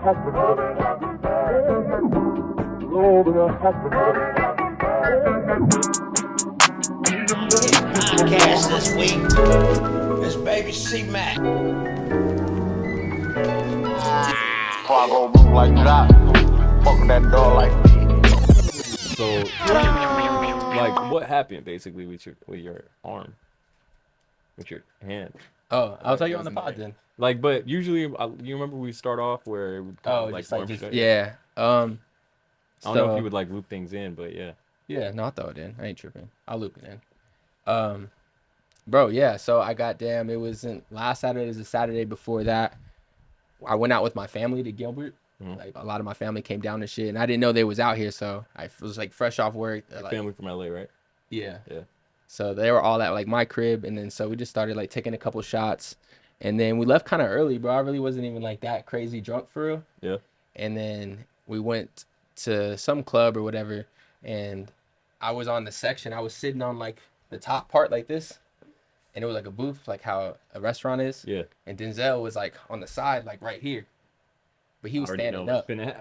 Podcast this week is Baby C-Mac. Before I go move like that, fuck with that door like So, like, what happened basically with your arm, with your hand? Oh, I'll tell you on the pod then. Like, but usually, you remember we start off where it would kind of, like yeah. I don't know if you would like loop things in, but yeah. Yeah, no, I'll throw it in. I ain't tripping. I'll loop it in. Bro, yeah. So it wasn't last Saturday. It was the Saturday before that. I went out with my family to Gilbert. Mm-hmm. Like a lot of my family came down and shit, and I didn't know they was out here. So I was like fresh off work. Like, family from LA, right? Yeah. Yeah. So they were all at like my crib, and then so we just started like taking a couple shots, and then we left kind of early, bro. I really wasn't even like that crazy drunk for real. Yeah. And then we went to some club or whatever, and I was on the section. I was sitting on like the top part like this, and it was like a booth, like how a restaurant is. Yeah. And Denzel was like on the side, like right here, but he was standing up. And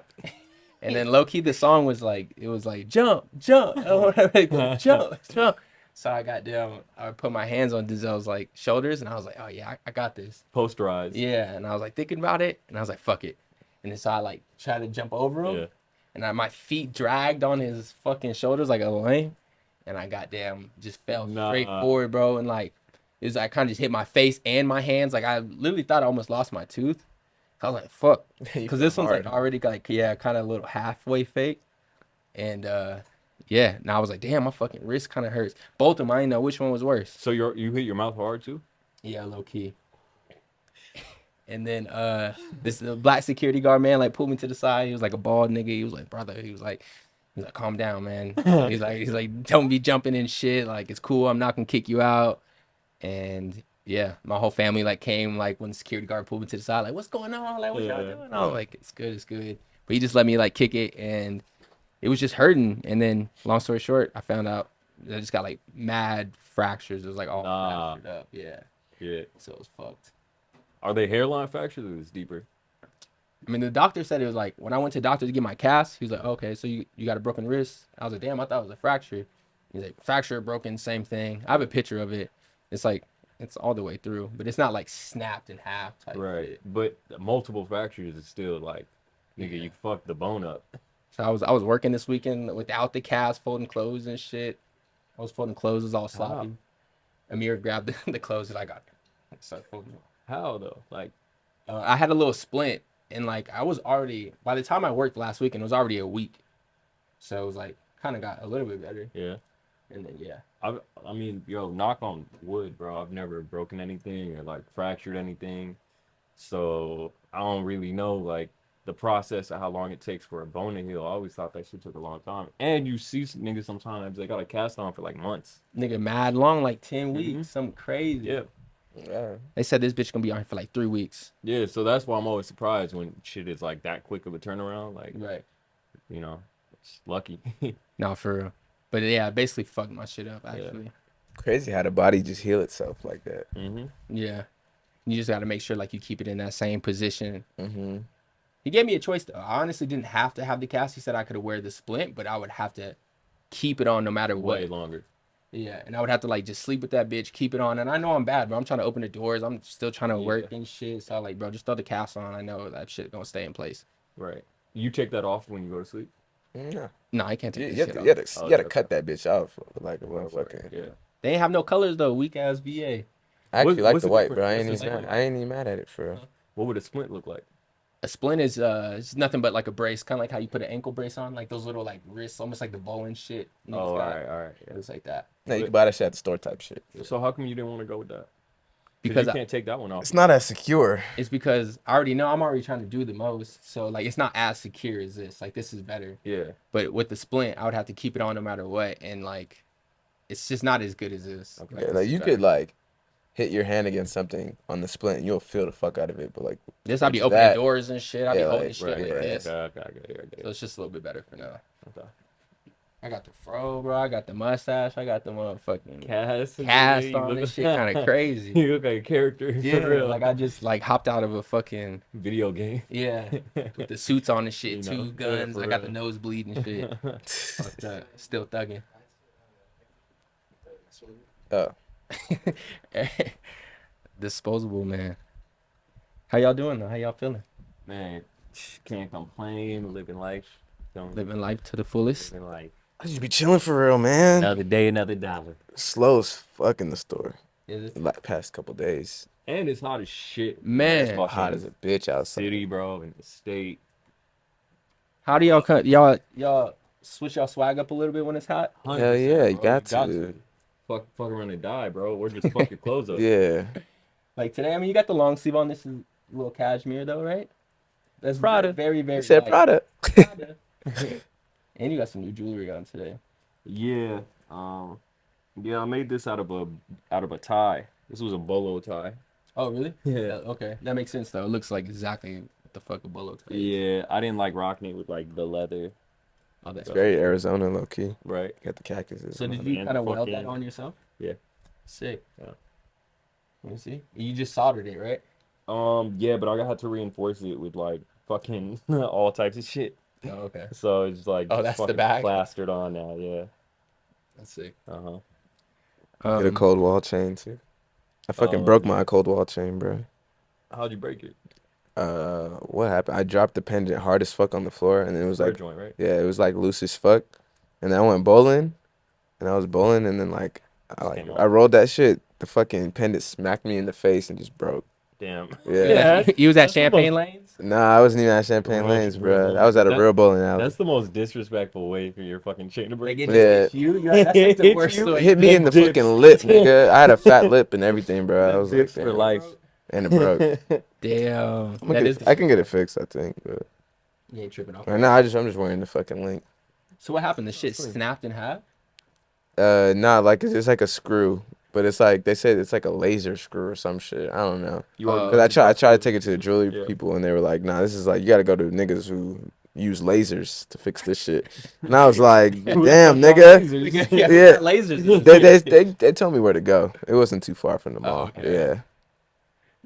then low key, the song was like, it was like jump, jump, or whatever, jump, jump. So I got down. I put my hands on Denzel's like shoulders, and I was like, oh yeah, I got this. Posterized. Yeah, and I was like thinking about it, and I was like, fuck it. And then so I like tried to jump over him. Yeah. And my feet dragged on his fucking shoulders like a lame. And I goddamn just fell straight forward, bro. And like, it was, I kind of just hit my face and my hands. Like, I literally thought I almost lost my tooth. I was like, fuck. Because this one's like already like, yeah, kind of a little halfway fake. And yeah, now I was like, damn, my fucking wrist kind of hurts. Both of them, I didn't know which one was worse. So you hit your mouth hard too? Yeah, low key. And then the black security guard man like pulled me to the side. He was like a bald nigga. He was like, brother. He was like, calm down, man. he's like, don't be jumping and shit. Like, it's cool. I'm not gonna kick you out. And yeah, my whole family like came like when the security guard pulled me to the side. Like, what's going on? Like, what y'all doing? I was like, it's good, it's good. But he just let me like kick it, and it was just hurting. And then, long story short, I found out I just got like mad fractures. It was like all fractured up. Yeah. Yeah. So it was fucked. Are they hairline fractures or is it deeper? I mean, the doctor said it was like, when I went to the doctor to get my cast, he was like, okay, so you got a broken wrist? I was like, damn, I thought it was a fracture. He's like, fracture, broken, same thing. I have a picture of it. It's like, it's all the way through, but it's not like snapped in half type. Right. Shit. But multiple fractures is still like, nigga, you fucked the bone up. So I was working this weekend without the cast, folding clothes and shit. I was folding clothes, it was all sloppy. Amir grabbed the clothes and I got started folding them. How though? Like, I had a little splint, and like I was already, by the time I worked last weekend, it was already a week. So it was like kind of got a little bit better. Yeah. And then yeah. I mean, yo, knock on wood, bro. I've never broken anything or like fractured anything, so I don't really know like the process of how long it takes for a bone to heal. I always thought that shit took a long time. And you see niggas sometimes they got a cast on for like months. Nigga, mad long, like 10 weeks, something crazy. Yeah. Yeah. They said this bitch gonna be on for like 3 weeks. Yeah, so that's why I'm always surprised when shit is like that quick of a turnaround. Like, right. You know, it's lucky. No, for real. But yeah, I basically fucked my shit up actually. Yeah. Crazy how the body just heal itself like that. Mm-hmm. Yeah. You just gotta make sure like you keep it in that same position. Mm-hmm. He gave me a choice though. I honestly didn't have to have the cast. He said I could wear the splint, but I would have to keep it on no matter what. Way longer. Yeah, and I would have to like just sleep with that bitch, keep it on. And I know I'm bad, but I'm trying to open the doors. I'm still trying to work and shit. So I'm like, bro, just throw the cast on. I know that shit gonna stay in place. Right. You take that off when you go to sleep? Yeah. No, I can't take this shit off. You gotta cut that bitch off like a motherfucker. Yeah. They ain't have no colors though. Weak ass VA. I actually like the white, bro. I ain't even mad at it for real. What would a splint look like? A splint is it's nothing but like a brace, kind of like how you put an ankle brace on, like those little like wrists, almost like the bow and shit. Oh, all right. Yeah. It's like that. No, you can buy that shit at the store type shit. So how come you didn't want to go with that? Because you can't take that one off. It's not as secure. It's because I already know I'm already trying to do the most, so like it's not as secure as this. Like this is better. Yeah. But with the splint, I would have to keep it on no matter what, and like it's just not as good as this. Okay. Like you could like hit your hand against something on the splint and you'll feel the fuck out of it. But like this, I'll be opening doors and shit. I'll be holding shit right, like this. Okay. So it's just a little bit better for now. Okay. I got the fro, bro. I got the mustache. I got the motherfucking Cast on this shit. Kind of crazy. You look like a character. Yeah, For real. like I just like hopped out of a fucking video game. yeah with the suits on and shit, You know, 2 guns. for I got the real. nosebleed and shit. Fucked up. Still thugging. Oh, Disposable, man. How y'all doing though? How y'all feeling? Man, can't complain. Living life. Living life to the fullest. Living life. I just be chilling for real, man. Another day, another dollar. Slow as fuck in the store. Is it? Like past couple days. And it's hot as shit. Man, It's Hot as a bitch outside. city, bro, in the state. how do y'all cut? Y'all switch y'all swag up a little bit when it's hot? 100%, Hell yeah, you bro. got to. Fuck around and die, bro. Or just fuck your clothes up. Yeah. Like today, I mean, you got the long sleeve on. This is a little cashmere though, right? That's Prada. Very, very. He said light. Prada. Prada. And you got some new jewelry on today. Yeah. Yeah, I made this out of a tie. This was a bolo tie. Oh, really? Yeah. Okay, that makes sense though. It looks like exactly what the fuck a bolo tie is. Yeah, I didn't like rocking it with like the leather, Oh, that's It's very Arizona low key. right? Got the cactuses. So and did all you And kind of weld that fucking- on yourself? Yeah. Sick. Yeah. Let me see. You just soldered it, right? Yeah, but I had to reinforce it with like fucking all types of shit. Oh, okay. So it's like Oh, just that's the fucking bag? plastered on now. Yeah. That's sick. Uh-huh. that. Get a cold wall chain too. I fucking broke my cold wall chain, bro. How'd you break it? What happened? I dropped the pendant hard as fuck on the floor, and it was Fleur like, joint, right? yeah, it was like loose as fuck. And I went bowling, and I was bowling, and then like, Came off. I rolled that shit. The fucking pendant smacked me in the face and just broke. Damn. Yeah. You was at That's the Champagne most- Lanes? Nah, I wasn't even at Champagne Real- Lanes, real bro. bowling. I was at a That- real bowling alley. That's the most disrespectful way for your fucking chain to break. Like it Yeah. just hit you? That's like the worst You way. Hit me in the Dips. fucking lip, nigga. I had a fat lip and everything, bro. I was like, Dips for damn. life. And it broke. Damn. I'm gonna That get is it- I can get it fixed, I think. But You ain't tripping off. right now, I'm just wearing the fucking link. So what happened? The shit snapped in half? Nah, like it's like a screw, but it's like they said it's like a laser screw or some shit. I don't know. You are Cause I tried to take it to the jewelry Yeah. people, and they were like, "Nah, this is like you got to go to niggas who use lasers to fix this shit." And I was like, "Damn, nigga." Yeah. Lasers. They told me where to go. It wasn't too far from the mall. okay. Yeah,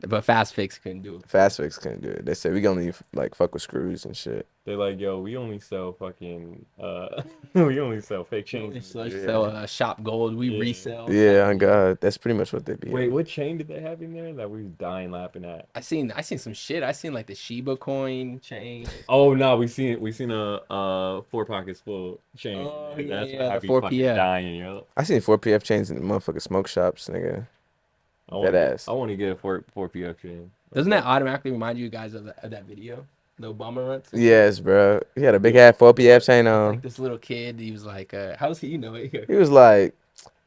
But Fast Fix couldn't do it. Fast Fix couldn't do it. They said we can only like fuck with screws and shit. They're like, yo, we only sell fucking we only sell fake chains. So sell shop gold. We Yeah. resell. Yeah, on God, that's pretty much what they be. Wait, what chain did they have in there that we was dying laughing at? I seen some shit. I seen like the Shiba coin chain. Oh no, we seen a 4 pockets full chain. Oh, And yeah, that's yeah, what I the be 4 fucking PF. dying, yo. I seen 4PF chains in the motherfucking smoke shops, nigga. That ass. I want to get a 4 PF chain. Doesn't that automatically remind you guys of that video? The Obama runs? Yes, bro. He had a big ass 4PF chain on. Like this little kid, he was like, how's he, you know it? He was like,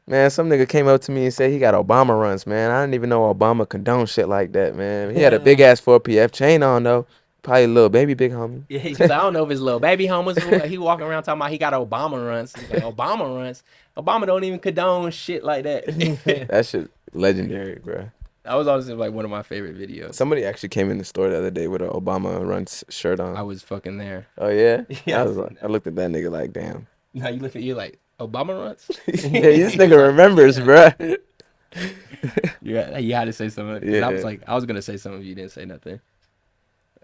man, some nigga came up to me and said he got Obama runs, man. I didn't even know Obama condoned shit like that, man. He had a big ass 4PF chain on though. Probably a little baby big homie. Yeah, because I don't know if his little baby home was he walking around talking about he got Obama runs. He's like, Obama runs. Obama don't even condone shit like that. That shit legendary, bro. That was honestly like one of my favorite videos. Somebody actually came in the store the other day with an Obama runs shirt on. I was fucking there. Oh yeah? Yeah, I was like, I looked at that nigga like, damn. Now you look at you like Obama runs. Yeah, this nigga remembers, bro. Yeah, you had to say something. 'Cause I was Yeah. like, I was gonna say something, you didn't say nothing.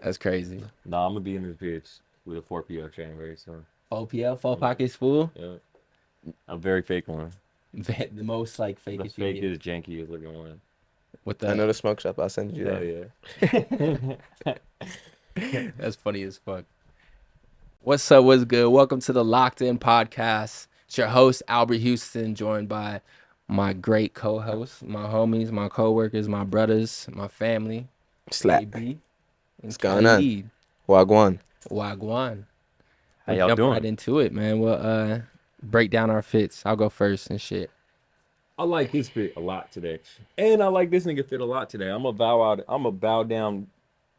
That's crazy. Nah, I'm gonna be in this bitch with a 4 PF chain very soon. OPL, 4 pockets full. Yeah. A very fake one. The most like The fakest you get. fakest, jankiest looking one. With I know the the smoke shop. I'll send you that. Hell yeah. that's funny as fuck. What's up? What's good? Welcome to the Locked In Podcast. It's your host Albert Houston, joined by my great co-hosts, my homies, my co-workers, my brothers, my family. Slap. AB, and What's going on? KHALID. Wagwan. Wagwan. How We'll y'all jump doing? right into it, man. We'll break down our fits. I'll go first and shit. I like his fit a lot today, and I like this nigga fit a lot today. I'm a bow down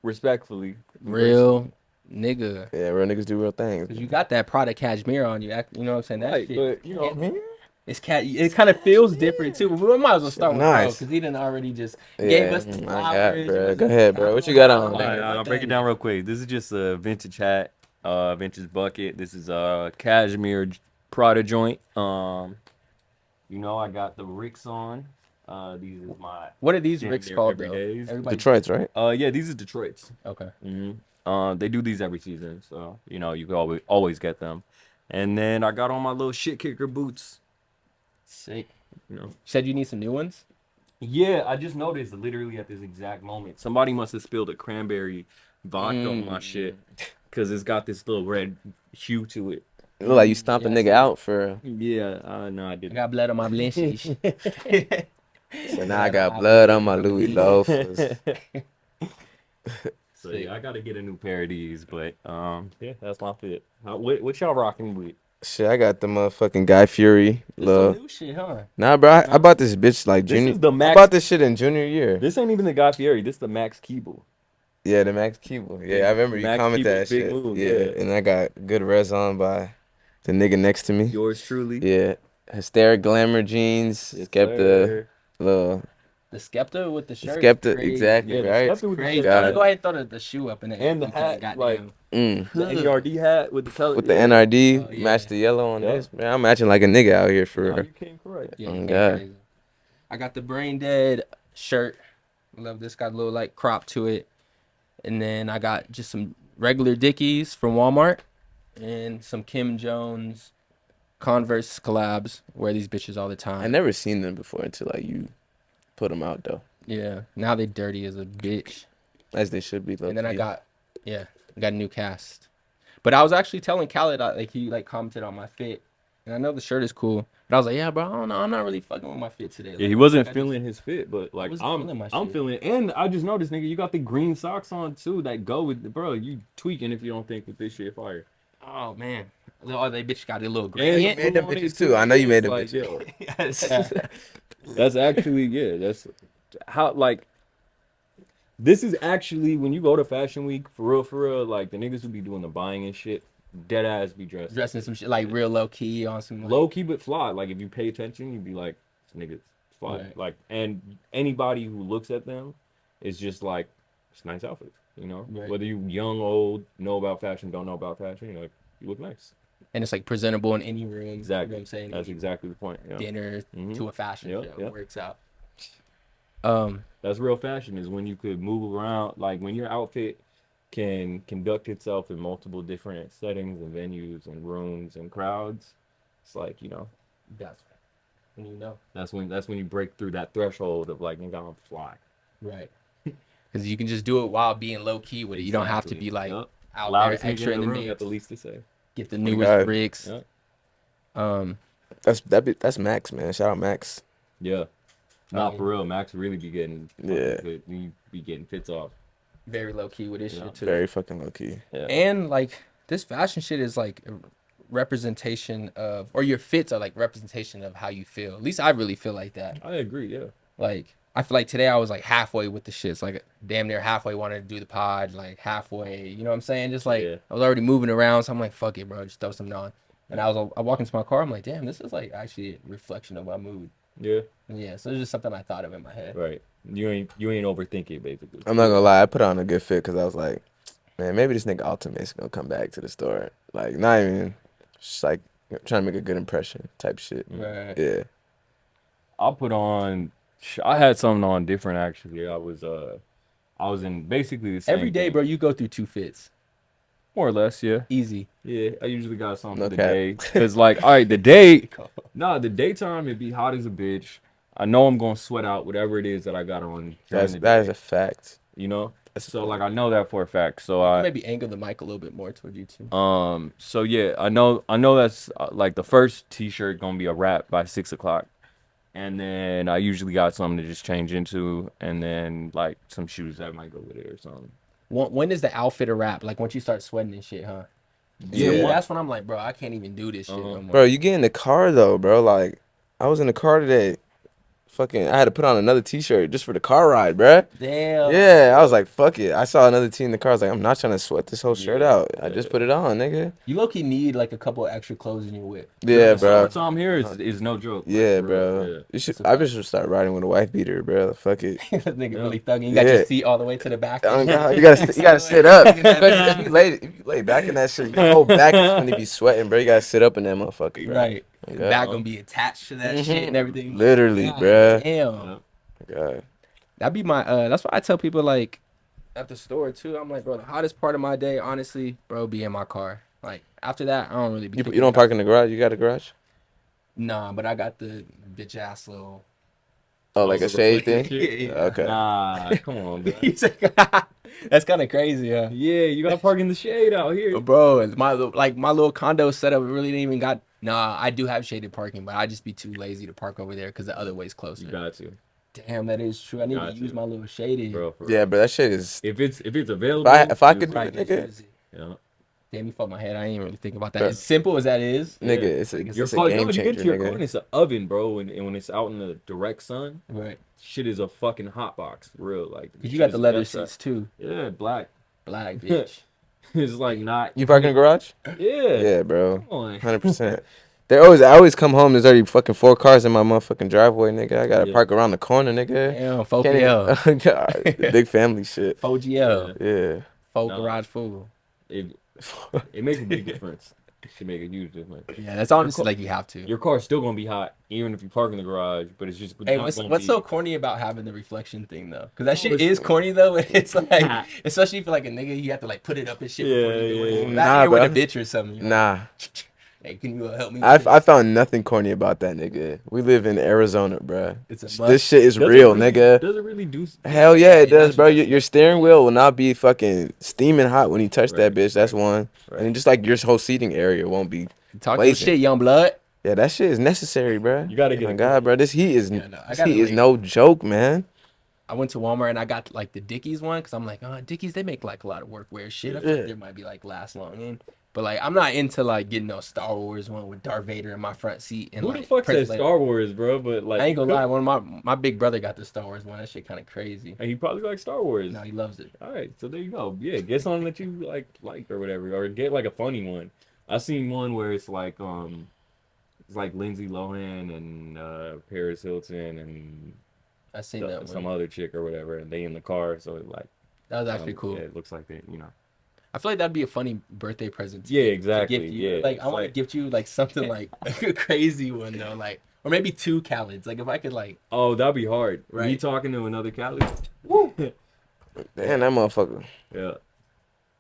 respectfully. Real nigga. Yeah, real niggas do real things. Cause you got that product cashmere on you. You know what I'm saying? That Right, shit. but you know, It's cat. It kind of feels different too. But we might as well start with Nice. because he didn't already just gave us the my flowers. God, bro. Go ahead, bro. What you got on? all right, I'll break it down real quick. This is just a vintage hat, vintage bucket. This is a cashmere Prada joint. You know, I got the Ricks on. These is my What are these damn Ricks near called though? everydays. Everybody. Detroit's, right? Yeah, these are Detroit's. Okay. They do these every season, so you know you can always get them. And then I got on my little shit kicker boots. Sick. You know. Said you need some new ones. Yeah, I just noticed literally at this exact moment, somebody must have spilled a cranberry vodka on my shit, cause it's got this little red hue to it. It look like you stomped a Yeah, nigga out for. Yeah, no, I I didn't. got blood on my blinchies. So now I got blood on my Louis loafers. So yeah, I gotta get a new pair of these, but yeah, that's my fit. What y'all rocking with? Shit, I got the motherfucking Guy Fury. This Love. some new shit, huh? Nah, bro, I bought this bitch like This junior. is the I Max. bought this shit in junior year. This ain't even the Guy Fieri. This the Max Keeble. Yeah, the Max Keeble. Yeah, I remember you Max commented Keeble's that big shit. move, Yeah, yeah. and I got good res on by the nigga next to me. Yours truly. Yeah, Hysteric Glamour jeans. Yes, Kept the sir. little The Skepta with the shirt. Skepta, Crazy. exactly, Yeah, the right? Skepta with the Crazy. shit. I'm gonna Got go ahead and throw the shoe up in there. And the hat, like, Mm. the NERD hat with the color. With the NRD, Oh, yeah. match the yellow on Yeah. this. Man, I'm matching like a nigga out here for No, real. you came correct. Yeah, Oh, you came God. crazy. I got the Brain Dead shirt. Love this. Got a little like crop to it. And then I got just some regular Dickies from Walmart and some Kim Jones Converse collabs. Wear these bitches all the time. I never seen them before until like you put them out though, Yeah. Now they dirty as a bitch. as they should be. And then I low-key. got a new cast. But I was actually telling Khalid, like he like commented on my fit, and I know the shirt is cool. But I was like, yeah, bro, I don't know, I'm not really fucking with my fit today. Yeah, he Like, wasn't I just- feeling his fit, but like wasn't feeling my I'm shit. feeling it. And I just noticed, nigga, you got the green socks on too that go with the bro. You tweaking if you don't think that this shit fire. Oh man, oh they bitch got a little And gradient. made them blue on it, bitches too. I know you made them Like, bitches. yo, that's actually that's how like this is actually when you go to Fashion Week for real, like the niggas who be doing the buying and shit, dead ass be dressed Dressing some shit like real low key on some like, low key but fly. Like if you pay attention, you'd be like, this nigga's fly. Right. Like, and anybody who looks at them is just like, it's nice outfits, you know. Right. Whether you young, old, know about fashion, don't know about fashion, you're like, you look nice. and it's like presentable in any room. Exactly. You know what I'm saying? That's exactly the point. Yeah. Dinner Mhm. to a fashion Yep, show yep. works out. That's real fashion is when you could move around, like when your outfit can conduct itself in multiple different settings and venues and rooms and crowds. It's like, you know, That's when you know. that's when you break through that threshold of like, nigga, I'm fly. Right. Because you can just do it while being low key with it. You don't have to be like Yup. out Loudest there nigga extra in the room got mix. the least to say. Get the my newest God. bricks. Yeah. That's Max, man. Shout out Max. Yeah. Nah, Oh, for real, Max really be getting Yeah. he be getting fits off. Very low key with this Yeah. shit too. Very fucking low key. Yeah. And like this fashion shit is like a representation of, or your fits are like representation of how you feel. At least I really feel like that. I agree, yeah. Like I feel like today I was like halfway with the shits, like damn near halfway wanted to do the pod, like halfway. You know what I'm saying? Just like Yeah. I was already moving around, so I'm like, fuck it, bro, just throw something on. And I walk into my car, I'm like, damn, this is like actually a reflection of my mood. Yeah. And yeah, so it's just something I thought of in my head. Right. You ain't overthink it basically. I'm not gonna lie, I put on a good fit because I was like, man, maybe this nigga Alton Mason gonna come back to the store. Like, not even, just like trying to make a good impression type shit. Right. Yeah. I'll put on I had something on different actually. I was in basically the same Every day, thing. bro, you go through two fits. More or less, yeah. Easy. Yeah, I usually got something No for the cap. day. Cause like, all right, the daytime it'd be hot as a bitch. I know I'm gonna sweat out whatever it is that I got on during the That is day, a fact. you know. That's a So fact. like I know that for a fact. So I Maybe angle the mic a little bit more toward you too. so yeah, I know that's like the first t-shirt gonna be a wrap by 6 o'clock, and then I usually got something to just change into, and then like some shoes that might go with it or something. When is the outfit a wrap? Like once you start sweating and shit, huh? Yeah. That's when I'm like, bro, I can't even do this shit no more. Bro, you get in the car though, bro. Like, I was in the car today. fucking, I had to put on another t-shirt just for the car ride, bruh. Damn. Yeah, I was like, fuck it. I saw another tee in the car. I was like, I'm not trying to sweat this whole shirt Yeah, out. I just put it on, nigga. You low-key need like a couple extra clothes in your whip. Yeah, The bro. summertime here is no joke. Like, Yeah, for real, bro. yeah. You should. I just should start riding with a wife beater, bro. Fuck it. That nigga really thugging. You got Yeah. your seat all the way to the back. Oh, God, you gotta sit up. If you lay back in that shit, your whole back is gonna be sweating, bro. You gotta sit up in that motherfucker, bro. Right. Okay. The back gonna be attached to that shit and everything. Literally, God bro. Damn. God. That'd be my that's why I tell people like at the store too. I'm like, bro, the hottest part of my day, honestly, bro, be in my car. Like after that, I don't really be You thinking don't about park in the garage? You got a garage? Nah, but I got the bitch ass little Oh, like a shade thing? Yeah. Okay. Nah, come on, bro. He's like, that's kind of crazy, yeah. Yeah, you gotta park in the shade out here. Bro, it's my little condo setup really didn't even got. Nah, I do have shaded parking, but I just be too lazy to park over there because the other way's closer. You got to, Damn, that is true. I need Got to use to. my little shaded. bro. For Yeah, real. but that shit is. If it's available, If I you could do right. it, nigga. Yeah. Damn, you fucked my head. I ain't even really think about that. Bro. As simple as that is. Nigga, Yeah. it's a Your it's a car, game you get changer, to your car and nigga. it's an oven, bro, and when it's out in the direct sun, Right. shit is a fucking hot box, for real. Like, Cause you got the leather that's seats too. Yeah, black. Black bitch. It's like not. You park in the garage? Yeah. Yeah, bro. Come on. 100%. I always come home. There's already fucking 4 cars in my motherfucking driveway, nigga. I gotta Yeah. park around the corner, nigga. Damn, Can't 4PL. even- God, big family shit. 4GL. Yeah. 4 No. garage full. It makes a big difference. It should make a huge difference. Yeah, that's honestly like you have to. Your car's still gonna be hot, even if you park in the garage. But it's just Hey, not what's gonna so be- corny about having the reflection thing though? Cause that shit it's- is corny though. But it's like, especially for like a nigga, you have to like put it up and shit. before Yeah, you do yeah, it. yeah. Back Nah, here with bro. a bitch or something. You know? Nah. Hey, can you help me? with I this? found nothing corny about that, nigga. We live in Arizona, bruh. It's a This must. shit is Does it real, really- nigga. Does it really do? Hell yeah, it does, bro. actually does. Your steering wheel will not be fucking steaming hot when you touch that Right, bitch. That's one. right. And just like your whole seating area won't be. Talk your blazing. shit, young blood. Yeah, that shit is necessary, bro. You gotta Oh get my it. God, bro. This heat is Yeah, no, I this gotta, heat is like- no joke, man. I went to Walmart and I got like the Dickies one because I'm like, oh, Dickies, they make like a lot of workwear shit. I feel Yeah. like there might be like last long in. But like, I'm not into like getting no Star Wars one with Darth Vader in my front seat. And Who like, the fuck press says play. Star Wars, bro? But like, I ain't gonna lie, one of my big brother got the Star Wars one. That shit kind of crazy. And he probably likes Star Wars. No, he loves it. All right, so there you go. Yeah, get something that you like or whatever, or get like a funny one. I seen one where it's like Lindsay Lohan and Paris Hilton and I seen that some one. other chick or whatever, and they in the car, so it like That was actually cool. Yeah, it looks like they, you know. I feel like that'd be a funny birthday present. Yeah, to exactly. gift you. Yeah, Like it's I want to gift you like something like a crazy one though, like or maybe 2 CHALIDs. Like if I could like. Oh, that'd be hard. Me Right. talking to another Cali. Woo. Damn, that motherfucker. Yeah.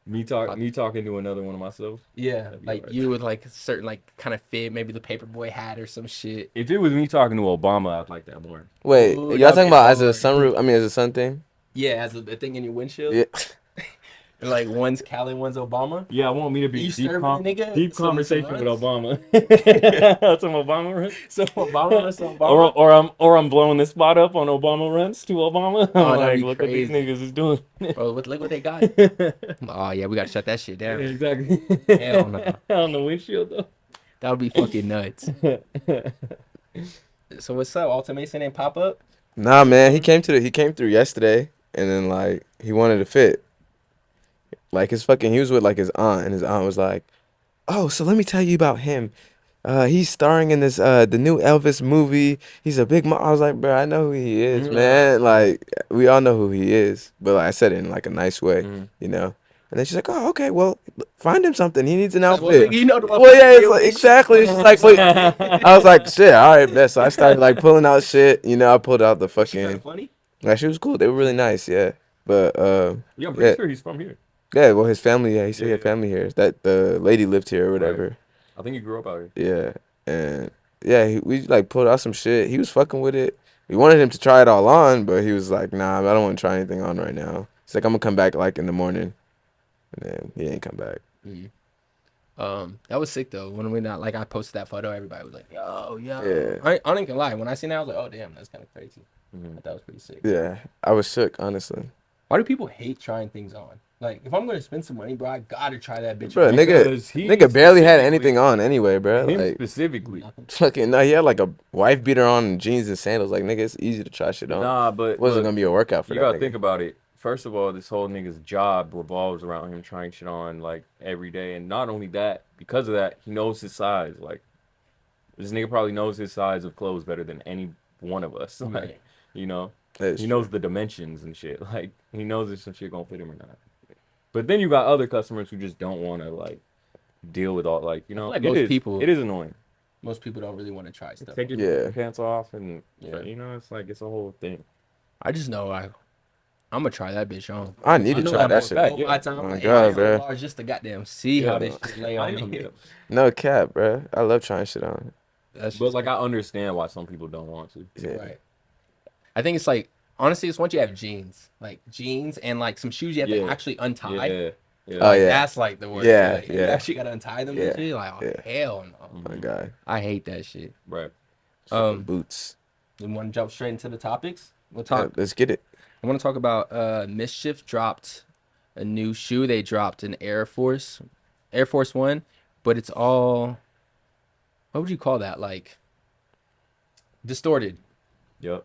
Me talking to another one of myself. Yeah, That'd be like hard. you with like a certain like kind of fit, maybe the paperboy hat or some shit. If it was me talking to Obama, I'd like that more. Wait, Ooh, y'all that'd talking be about as a hard. sunroof? I mean, as a sun thing? Yeah, as a thing in your windshield. Yeah. And, like one's Cali, one's Obama. Yeah, I want me to be You deep, serving a nigga deep some conversation with runs? Obama. Some Obama runs. So Obama or some Obama. Or I'm blowing this spot up on Obama runs to Obama. I'm that'd like, be look what these crazy. niggas is doing. Bro, look what they got. Oh yeah, we gotta shut that shit down. Exactly. Hell no. On the windshield though. That would be fucking nuts. So what's up? Alton Mason ain't pop up? Nah, man, he came through yesterday, and then like he wanted to fit. Like he was with like his aunt, and his aunt was like, "Oh, so let me tell you about him. He's starring in this the new Elvis movie. He's a big." I was like, "Bro, I know who he is, man. Like we all know who he is." But like, I said it in like a nice way, you know. And then she's like, "Oh, okay, well, find him something. He needs an outfit." Well, you know the Well, yeah, it's like, exactly. It's just like, wait. I was like, shit, all right, best. So I started like pulling out shit. You know, I pulled out the She kinda fucking. funny. Like, she was cool. They were really nice, yeah. But Yeah, I'm pretty Yeah. sure he's from here. yeah, well, his family, yeah, he said he had Yeah. family here. That the lady lived here or whatever. I think he grew up out here. Yeah, and yeah, we like pulled out some shit. He was fucking with it. We wanted him to try it all on, but he was like, "Nah, I don't want to try anything on right now." He's like, "I'm gonna come back like in the morning," and then he ain't come back. That was sick though. When we not like I posted that photo, everybody was like, "Yo, yo." Yeah. I ain't gonna lie. When I seen that, I was like, "Oh damn, that's kind of crazy." I thought that was pretty sick. Yeah, I was shook, honestly. Why do people hate trying things on? Like, if I'm gonna spend some money, bro, I gotta try that bitch. Bro, on. Because nigga barely had specifically- anything on anyway, bro. Him Like, specifically. fucking, no, he had like a wife beater on and jeans and sandals. Like, nigga, it's easy to try shit on. Nah, but It wasn't look, gonna be a workout for you that gotta nigga. think about it. First of all, this whole nigga's job revolves around him trying shit on like every day, and not only that, because of that, he knows his size. Like, this nigga probably knows his size of clothes better than any one of us. Like, Right. you know, That is he true. knows the dimensions and shit. Like, he knows if some shit gonna fit him or not. But then you got other customers who just don't want to like deal with all like, you know, like most people- it is annoying. Most people don't really want to try stuff. Take your Yeah. pants off and Yeah. you know, it's like it's a whole thing. I just know I'm gonna try that bitch on. I need to know try I'm that gonna shit. go by time, Oh my like, God, hey, bro. $100 just to goddamn see how this shit lay on me. No cap, bro. I love trying shit on. That's But just like I understand why some people don't want to. Yeah. right. I think it's like honestly, it's once you have jeans, and like some shoes you have to Yeah. actually untie. Yeah. Yeah. Oh, yeah. That's like the worst. Yeah, Like, You yeah. actually gotta untie them Yeah, and shit. Like, oh, yeah. hell no. Oh my God. I hate that shit. Right. Boots. We want to jump straight into the topics. We'll Yeah, talk. let's get it. I want to talk about MSCHF dropped a new shoe. They dropped an Air Force One, but it's all, what would you call that? Like distorted, Yep.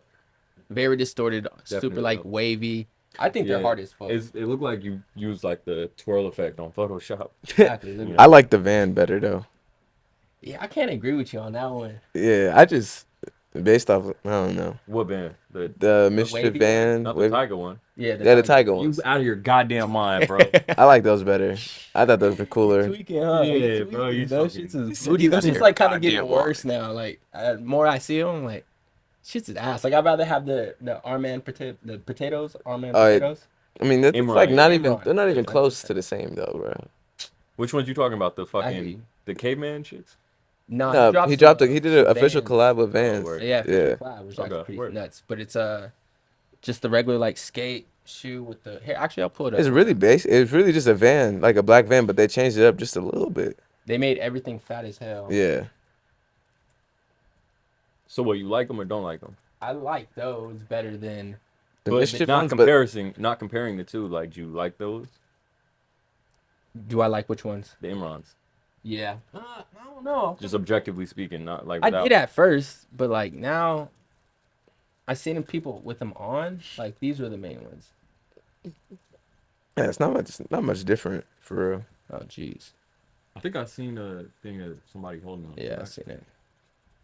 very distorted, super Definitely, like yep. wavy. I think they're hard as fuck. It looked like you used like the twirl effect on Photoshop. Exactly. Look at I that. like the van better though. Yeah, I can't agree with you on that one. Yeah, I just based off. I don't know. What band? The Mischief wavy van. Not the with- Tiger one. Yeah, Yeah, the Tiger You ones. out of your goddamn mind, bro. I like those better. I thought those were cooler. Tweaking, huh? Yeah, You bro, tweaking. you Those fucking- shits is said booty. you Those got shits your like kind of getting goddamn worse now. Like more I see them, I'm like shits is ass. Like I'd rather have the Arman the potatoes, Arman Oh, yeah. potatoes. I mean, that's Imran. like not even. Imran. They're not even close to the same though, bro. Which ones you talking about? The you. fucking the caveman shits? No, No, he dropped. He did an some official Vans. collab with Vans. word. Yeah, Yeah. official collab, which is Okay, actually pretty word. nuts. But it's just the regular like skate shoe with the here. Actually, I'll pull it up. It's really basic. It's really just a van, like a black van, but they changed it up just a little bit. They made everything fat as hell. Yeah. So what, you like them or don't like them? I like those better than. The But Mischief not ones, but not comparing the two. Like, do you like those? Do I like which ones? The Imrans. Yeah. I don't know. Just objectively speaking, not like I without. did at first, but like now, I seen them people with them on. Like these were the main ones. yeah, it's not much different for real. Oh jeez. I think I seen a thing of somebody holding them. Yeah, I seen it.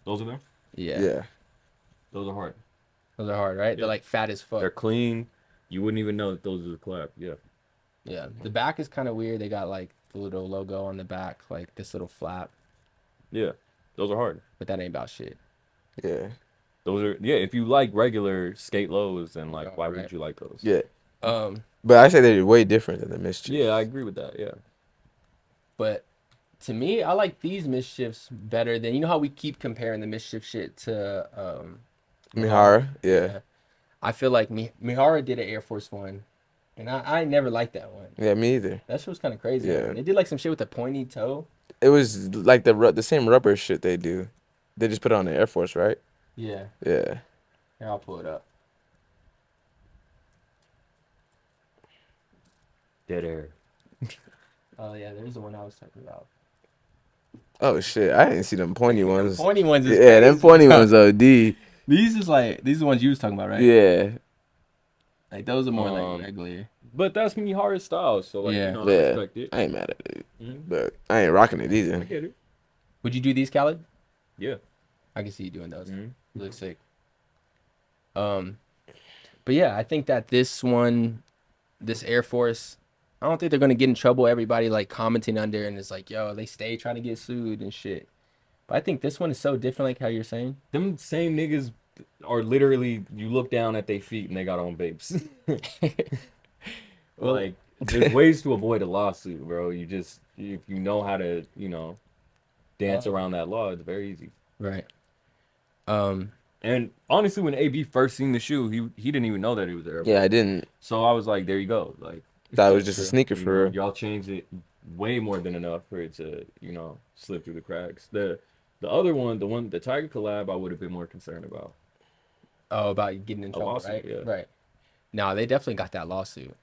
Those are them. Yeah. Yeah. Those are hard. Those are hard, right? Yeah. They're like fat as fuck. They're clean. You wouldn't even know that those are the collab. Yeah. Yeah. The back is kind of weird. They got like the little logo on the back, like this little flap, Yeah. Those are hard. but that ain't about shit. Yeah. Those are if you like regular skate lows, then like why Right. would you like those? Yeah. Um, But I say they're way different than the Mischief. Yeah, I agree with that. Yeah. but to me, I like these MSCHF'S better than how we keep comparing the MSCHF shit to Mihara. Yeah. I feel like Mihara did an Air Force One, and I never liked that one. Yeah, me either. That shit was kind of crazy. Yeah. Man. They did like some shit with the pointy toe. It was like the same rubber shit they do. They just put it on the Air Force, right? Yeah. Yeah. Here, I'll pull it up. Dead air. Oh yeah, there's the one I was talking about. Oh shit, I didn't see them pointy ones. Pointy ones. Is Yeah, them crazy. pointy ones OD. These is like these are the ones you was talking about, right? Yeah. Like those are more Um, like regular. But that's Mihara's style, so like Yeah. you know, I Yeah. respect it. I ain't mad at it. Mhm. But I ain't rocking it I either. get it. Would you do these, KHALID? Yeah. I can see you doing those. Mhm. You look sick. But yeah, I think that this Air Force, I don't think they're gonna get in trouble. Everybody like commenting under and it's like, yo, they stay trying to get sued and shit. But I think this one is so different, like how you're saying. Them same niggas are literally you look down at their feet and they got on babes. Well, like there's ways to avoid a lawsuit, bro. You just if you know how to, dance around that law, it's very easy. right. And honestly, when AB first seen the shoe, he didn't even know that it was there. Yeah, I didn't. So I was like, there you go. Like Thought it was just a True. sneaker you for know, real. y'all changed it way more than enough for it to, slip through the cracks. The other one, the Tiger collab, I would have been more concerned about. Oh, about getting in A trouble, lawsuit, right? yeah. Right. No, they definitely got that lawsuit.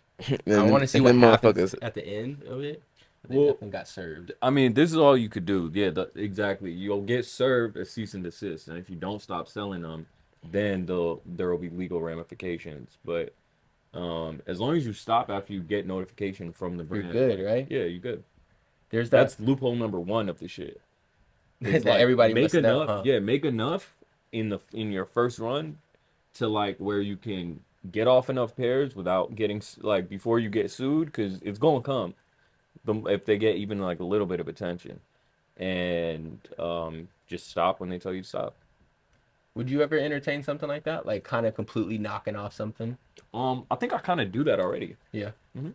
And I want to see and what them happens motherfuckers. at the end of it. They Well, definitely got served. I mean, this is all you could do. Yeah, exactly. You'll get served a cease and desist, and if you don't stop selling them, then there will be legal ramifications. But as long as you stop after you get notification from the You're brand, good, like, right? yeah, you're good. There's that. That's loophole number one of the shit. It's That like everybody make must know, enough, huh? yeah, make enough in your first run to like where you can get off enough pairs without getting like before you get sued, because it's gonna come if they get even like a little bit of attention, and just stop when they tell you to stop. Would you ever entertain something like that? Like kind of completely knocking off something? I think I kind of do that already. Yeah. Mhm.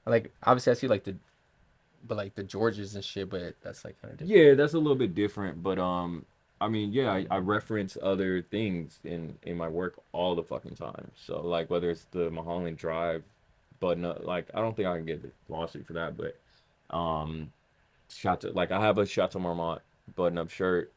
Like obviously I see like the Georges and shit, but that's like kind of different. Yeah, that's a little bit different, but I mean, yeah, I reference other things in my work all the fucking time. So like whether it's the Mulholland Drive, but no, like I don't think I can get the lawsuit for that, but like I have a Chateau Marmont button-up shirt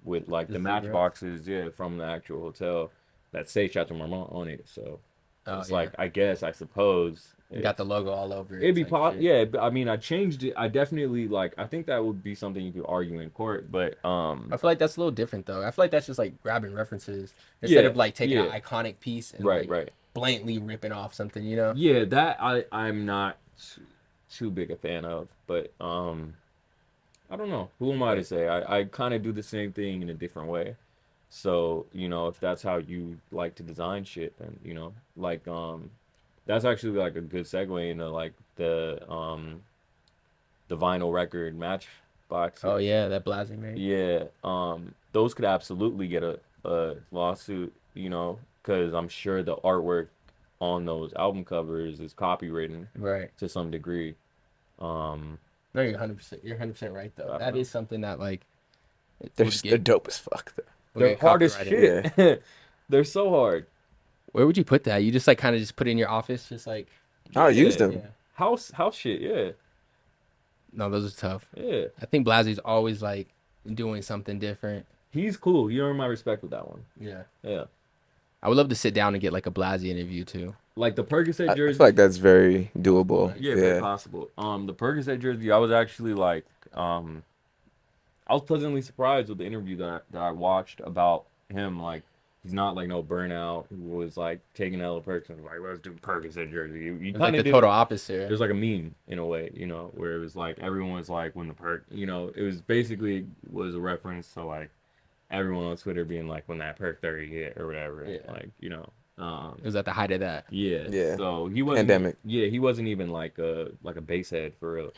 with like the The matchboxes, yeah, from the actual hotel that say Chateau Marmont on it. So Oh, it's yeah. like I suppose You got the logo all over it. it'd be type shit. yeah, but I mean, I changed it. I definitely like. I think that would be something you could argue in court, but I feel like that's a little different though. I feel like that's just like grabbing references instead Yeah, of like taking an yeah. iconic piece and right, like right, blatantly ripping off something, you know? yeah. That I'm not too big a fan of, but I don't know. Who am I to say? I kind of do the same thing in a different way. So you know, if that's how you like to design shit, then you know, like that's actually like a good segue into like the vinyl record matchbox. Oh yeah, that Blazzy made. Yeah, those could absolutely get a lawsuit, you know, because I'm sure the artwork on those album covers is copywritten Right. to some degree. No, you're 100%. You're 100% right though. That is something that like They're, would they're dope as fuck. Though. would They're get hard as copyrighted. shit. They're so hard. Where would you put that? You just like kind of just put it in your office, just like I'll use Yeah. them. yeah. House shit, yeah. No, those are tough. Yeah. I think Blazzy's always like doing something different. He's cool. You earn my respect with that one. Yeah. Yeah. I would love to sit down and get like a Blazzy interview too. Like the Percocet I jersey. feel like that's very doable. Yeah, very possible. The Percocet jersey, I was actually like, I was pleasantly surprised with the interview that I watched about him. Like, he's not like no burnout who was like taking hella perks and was like, let's do Percocet jersey. You It's kind like of the total opposite. There's like a meme in a way, you know, where it was like everyone was like when the perk, you know, it was basically was a reference to like everyone on Twitter being like when that perk 30 hit or whatever, Yeah. like you know. It was at the height of that. Yeah. Yeah. So he wasn't. Pandemic. Yeah, he wasn't even like a base head for real.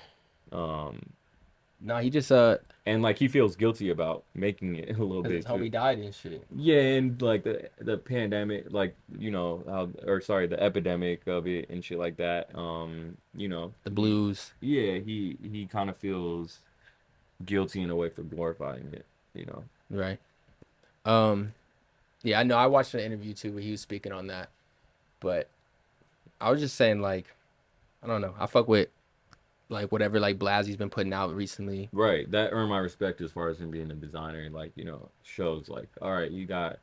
No, he just And like he feels guilty about making it a little because bit his homie too. died and shit. Yeah, and like the pandemic, like you know how, or sorry, the epidemic of it and shit like that. You know, The blues. yeah, he kind of feels guilty in a way for glorifying it. You know. Right. Yeah, I know. I watched an interview too where he was speaking on that, but I was just saying like, I don't know. I fuck with like whatever like Blazzy's been putting out recently. Right, that earned my respect as far as him being a designer. Like you know, shows like, all right, you got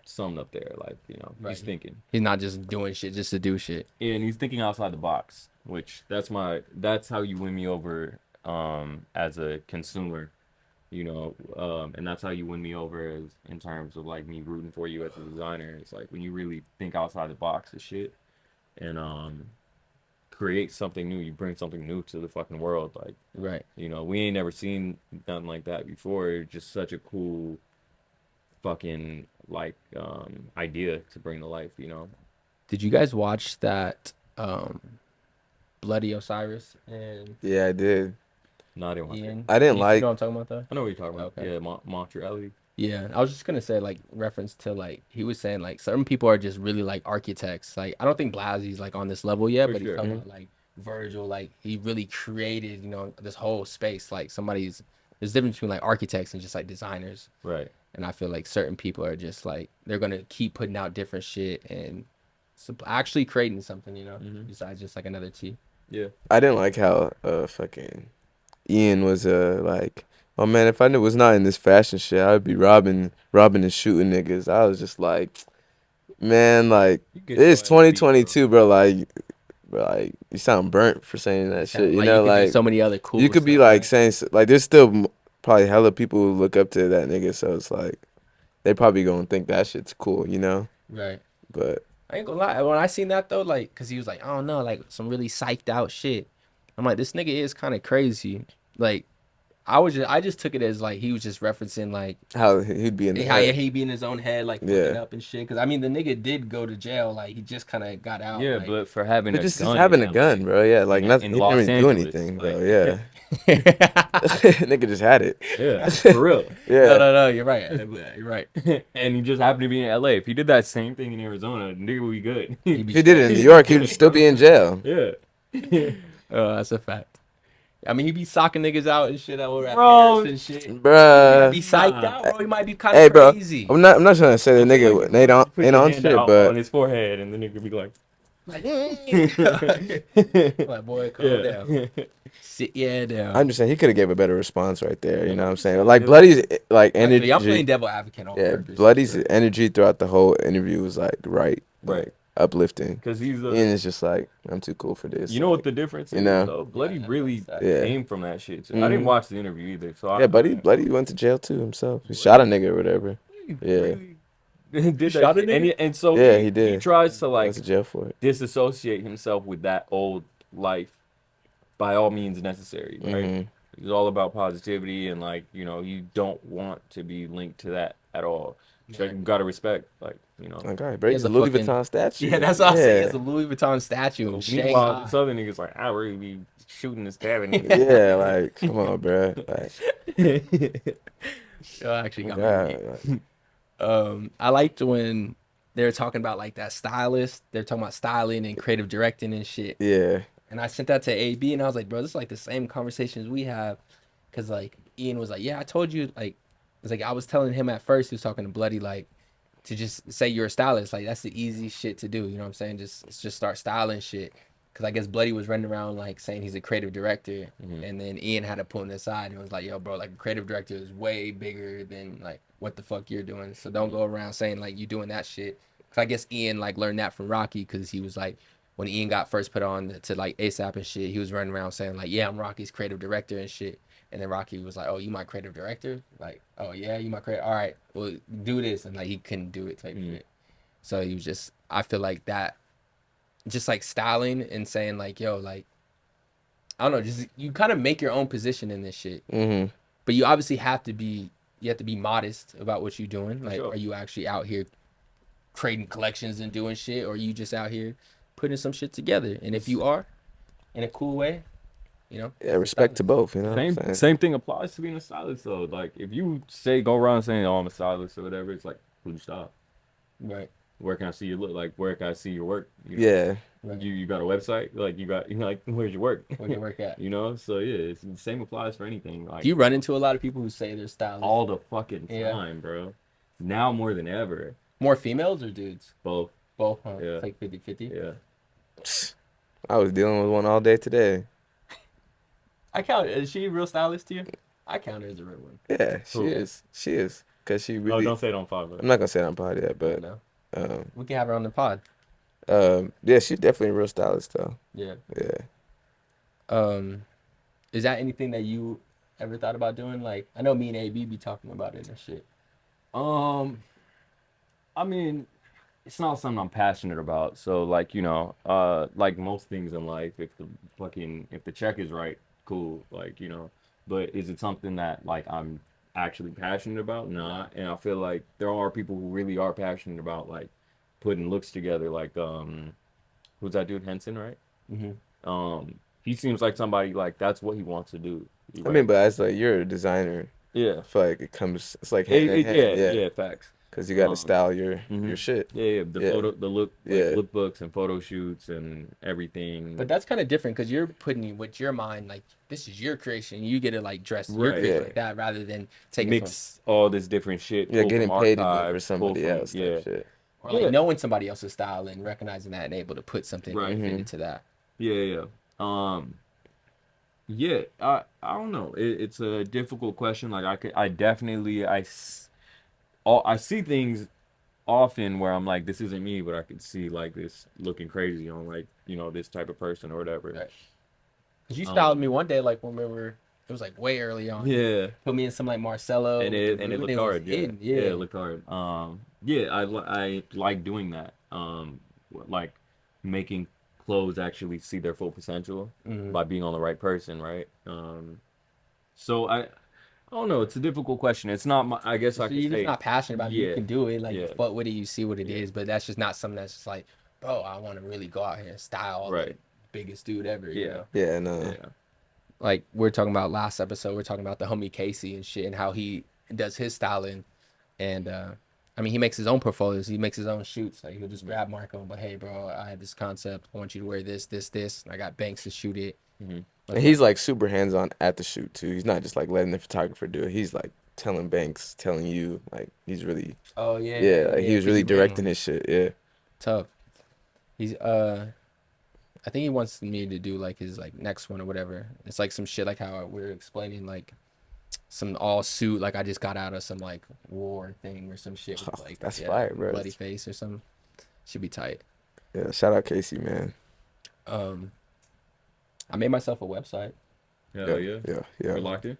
something up there. Like you know, Right. he's thinking. He's not just doing shit just to do shit. And he's thinking outside the box, which that's how you win me over as a consumer, you know, and that's how you win me over as in terms of like me rooting for you as a designer. It's like when you really think outside the box of shit and create something new, you bring something new to the fucking world. Like, Right. you know, we ain't never seen nothing like that before. It's just such a cool fucking like idea to bring to life, you know. Did you guys watch that Bloody Osiris and Yeah, I did. No, I didn't watch it. Ian? I didn't You like- know what I'm talking about though? I know what you're talking about. Okay. Yeah, MONTREALITY. Yeah, I was just gonna say like reference to like he was saying like certain people are just really like architects. Like I don't think Blazzy's like on this level yet, For but sure. he's talking about like Virgil, like he really created, you know, this whole space. Like there's a difference between like architects and just like designers. Right. And I feel like certain people are just like they're gonna keep putting out different shit and actually creating something, you know, besides just like another T. Yeah. I didn't like how fucking Ian was like, oh man, if I was not in this fashion shit, I would be robbing and shooting niggas. I was just like, Man, like You get it's your ass beat, bro. 2022, bro. Like you sound burnt for saying that shit. You Like know, you could do like so many other cool you could be stuff, like right? saying like there's still probably hella people who look up to that nigga, so it's like they probably gonna think that shit's cool, you know. Right. But I ain't gonna lie. When I seen that though, like, cause he was like, I don't know, like some really psyched out shit. I'm like, this nigga is kind of crazy. Like, I just took it as like he was just referencing like how he'd be in the how head. he be in his own head, like Yeah. fucking up and shit. Cause I mean, the nigga did go to jail. Like he just kind of got out. Yeah, like, but for having But a just gun, having a in gun, LA, bro. Yeah, like in nothing. He Los didn't even do Angeles, anything, bro. like- Yeah, nigga just had it. Yeah, for real. Yeah. No, you're right. You're right. And he just happened to be in LA. If he did that same thing in Arizona, nigga would be good. He be If he did it in straight. New York, he would still be in jail. Yeah. Oh, that's a fact. I mean, he be socking niggas out and shit over at Bro. Paris and shit. He might Bruh. be psyched Nah. out, bro. He might be kind Hey, of bro. crazy. I'm not trying to say the I feel nigga like ain't on put your hand shit, out but on his forehead, and the nigga be like, Like, boy, calm down. Sit your head down. I'm just saying he could have gave a better response right there. You know what I'm saying? Like Bloody's like energy. I'm playing devil advocate on Yeah, purpose. Bloody's energy throughout the whole interview was like Right. like uplifting. because he's a. Ian is just like, I'm too cool for this. You know like, what the difference you is, know? though? Bloody really Yeah. came from that shit. Too. I didn't Mhm. watch the interview either, so Yeah, Bloody went to jail too himself. He shot a nigga or whatever. Yeah. Did that shot a shit. nigga? And so Yeah, he he did. tries to He like went to jail for it. disassociate himself with that old life by all means necessary, right? Mhm. It's all about positivity and like, you know, you don't want to be linked to that at all. So you gotta respect, like, you know. Like, all right, bro, He he's has a a Louis fucking- Vuitton statue. Yeah, that's what I say. Yeah. It's a Louis Vuitton statue in Meanwhile, Shanghai. this other nigga's like, I really be shooting this cabin nigga. Yeah, like, come on, bro. Like, Yo, actually got me God, beat. like, I liked when they were talking about like that stylist. They're talking about styling and creative directing and shit. yeah. And I sent that to AB, and I was like, bro, this is like the same conversations we have. Cause like Ian was like, yeah, I told you, like, it's like I was telling him at first, he was talking to Bloody, like, to just say you're a stylist. Like, that's the easy shit to do. You know what I'm saying? Just start styling shit. Cause I guess Bloody was running around like saying he's a creative director. And then Ian had to pull him aside and was like, yo, bro, like a creative director is way bigger than like what the fuck you're doing. So don't go around saying like you doing that shit. Cause I guess Ian like learned that from Rocky, cause he was like, when Ian got first put on to like ASAP and shit, he was running around saying like, yeah, I'm Rocky's creative director and shit. And then Rocky was like, oh, you my creative director? Like, oh yeah, you my creative. All right, well, do this. And like he couldn't do it type shit. So he was just, I feel like that, just like styling and saying like, yo, like, I don't know, just you kind of make your own position in this shit. Mm-hmm. But you obviously have to be modest about what you're doing. Like, Sure. are you actually out here creating collections and doing shit, or are you just out here putting some shit together? And if you are, in a cool way, you know. Yeah, respect to both, you know what I'm Same saying? same thing applies to being a stylist though. Like if you go around saying, oh, I'm a stylist or whatever, it's like, who you style? Right. Where can I see your look? Like where can I see your work? You know? Yeah. Right. You got a website? Like you got like where's your work? Where you work at? You know? So yeah, it's the same applies for anything. Like Do you run into a lot of people who say they're stylists? all the fucking Yeah. time, bro. Now more than ever. More females or dudes? Both. Both, huh? Yeah. It's like 50-50. Yeah. I was dealing with one all day today. I count. Is she a real stylist to you? I count her as a real one. Yeah, she Who? is. She is. Because she Oh, really. don't say it on fire. I'm not going to say it on pod yet, but. No. Um, We can have her on the pod. yeah, she's definitely a real stylist, though. Yeah. Yeah. Is that anything that you ever thought about doing? Like, I know me and AB be talking about it and shit. I mean, it's not something I'm passionate about. So like, you know, like most things in life, if the check is right, cool. Like, you know, but is it something that like I'm actually passionate about? Nah. And I feel like there are people who really are passionate about like putting looks together. Like, who's that dude, Henson, right? He seems like somebody like that's what he wants to do. I mean, but as like, you're a designer. Yeah. I feel like it's like hand in hand. Yeah, facts. Because you got to style your Mhm. shit. Yeah, the look, like, Yeah. lookbooks and photo shoots and everything. But that's kind of different because you're putting with your mind, like, this is your creation. You get to, like, dress your Right. creation Yeah. like that rather than taking mix all this different shit. Yeah, pull getting from paid to do it for archives, somebody pull from- else. Yeah, Type shit. or, like, Yeah. knowing somebody else's style and recognizing that and able to put something Right. and fit into that. yeah. Yeah. I don't know. It's a difficult question. Like I definitely I see things often where I'm like, this isn't me, but I could see like this looking crazy on like, you know, this type of person or whatever. Right. Cause you styled me one day, like when we were, it was like way early on. Yeah. Put me in some like Marcello. And it looked hard. Yeah. Hidden. Yeah, it looked hard. Yeah, I like doing that. Like making clothes actually see their full potential by being on the right person, right? So I don't know. It's a difficult question. It's not my. I guess I So could you're say just not passionate about it. yeah, You can do it. Like yeah. you fuck with it, you see what it is. But that's just not something that's just like, bro, I want to really go out here and style Right. the biggest dude ever. You Yeah. know? Yeah, no. Yeah. Like we're talking about last episode, we're talking about the homie Casey and shit and how he does his styling. And I mean, he makes his own portfolios. He makes his own shoots. Like he'll just grab Marco, but hey, bro, I have this concept. I want you to wear this, this, this. And I got Banks to shoot it. And he's like super hands on at the shoot too. He's not just like letting the photographer do it. He's like telling Banks, telling you, like he's really Oh yeah. yeah, like he was really Casey Ram. directing his shit. Yeah. Tough. He's I think he wants me to do like his like next one or whatever. It's like some shit like how we were explaining like some all suit like I just got out of some like war thing or some shit with, like That's fire, bro. bloody face or something. Should be tight. Yeah, shout out Casey, man. I made myself a website. Hell yeah. Yeah. We're locked in.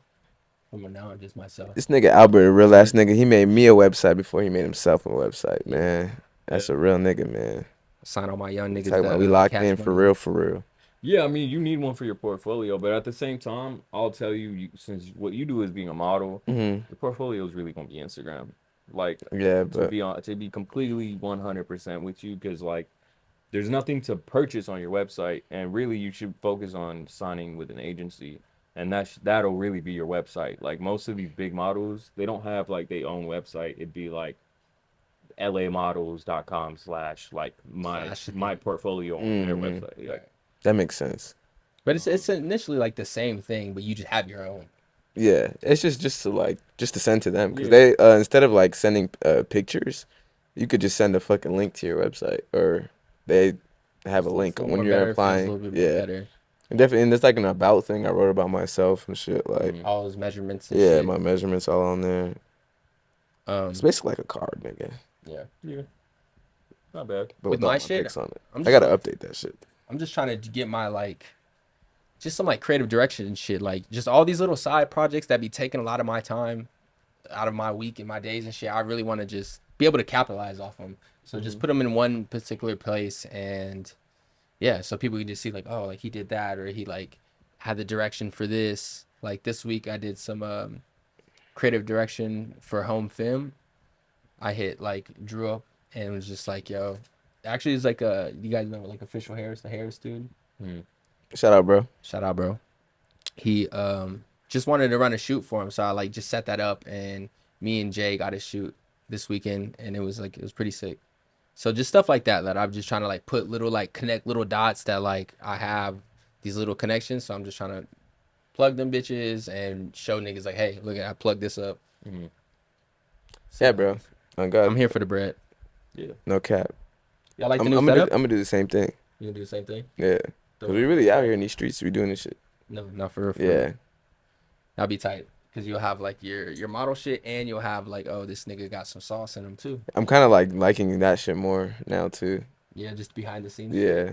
From now on, just myself. This nigga Albert, a real ass nigga. He made me a website before he made himself a website, man. That's a real nigga, man. Sign all my young niggas. Talking about we locked cash in for money. real, for real. Yeah, I mean, you need one for your portfolio, but at the same time, I'll tell you, since what you do is being a model, your portfolio is really gonna be Instagram. Like, Yeah, to but be completely 100% with you, because like, there's nothing to purchase on your website, and really, you should focus on signing with an agency, and that'll really be your website. Like most of these big models, they don't have like their own website. It'd be like lamodels.com / like my portfolio on their website. Like, that makes sense. But it's initially like the same thing, but you just have your own. Yeah, it's just to send to them because Yeah. they instead of like sending pictures, you could just send a fucking link to your website, or they have a link Feels when more you're better, feels a applying. little bit Yeah, better. and definitely, and there's like an about thing I wrote about myself and shit. Like, All those measurements. And yeah, shit. my measurements all on there. It's basically like a card, nigga. yeah, not bad. But With without my shit, pics on it. I'm I gotta just- update that shit. I'm just trying to get my like, just some like creative direction and shit. Like just all these little side projects that be taking a lot of my time, out of my week and my days and shit. I really want to just be able to capitalize off them. So just put them in one particular place, and yeah, so people can just see like, oh, like he did that, or he like had the direction for this. Like this week I did some creative direction for home film. I hit like drew up and was just like, yo, actually it's like you guys know like Official Harris, the Harris dude. Shout out, bro. Shout out, bro. He just wanted to run a shoot for him, so I like just set that up, and me and Jay got a shoot this weekend, and it was pretty sick. So just stuff like that I'm just trying to like put little like connect little dots that like I have these little connections, so I'm just trying to plug them bitches and show niggas like, hey, look, I plugged this up. Yeah, bro. Oh God, I'm here for the bread. Yeah. no cap. Y'all like the I'm new gonna setup? do the same thing. You gonna do the same thing? Yeah, cause we really out here in these streets. We doing this shit. No, not for real. For real. Yeah, That'll be tight. Cause you'll have like your model shit, and you'll have like, oh, this nigga got some sauce in him too. I'm kind of like liking that shit more now too. Yeah, just behind the scenes. Yeah,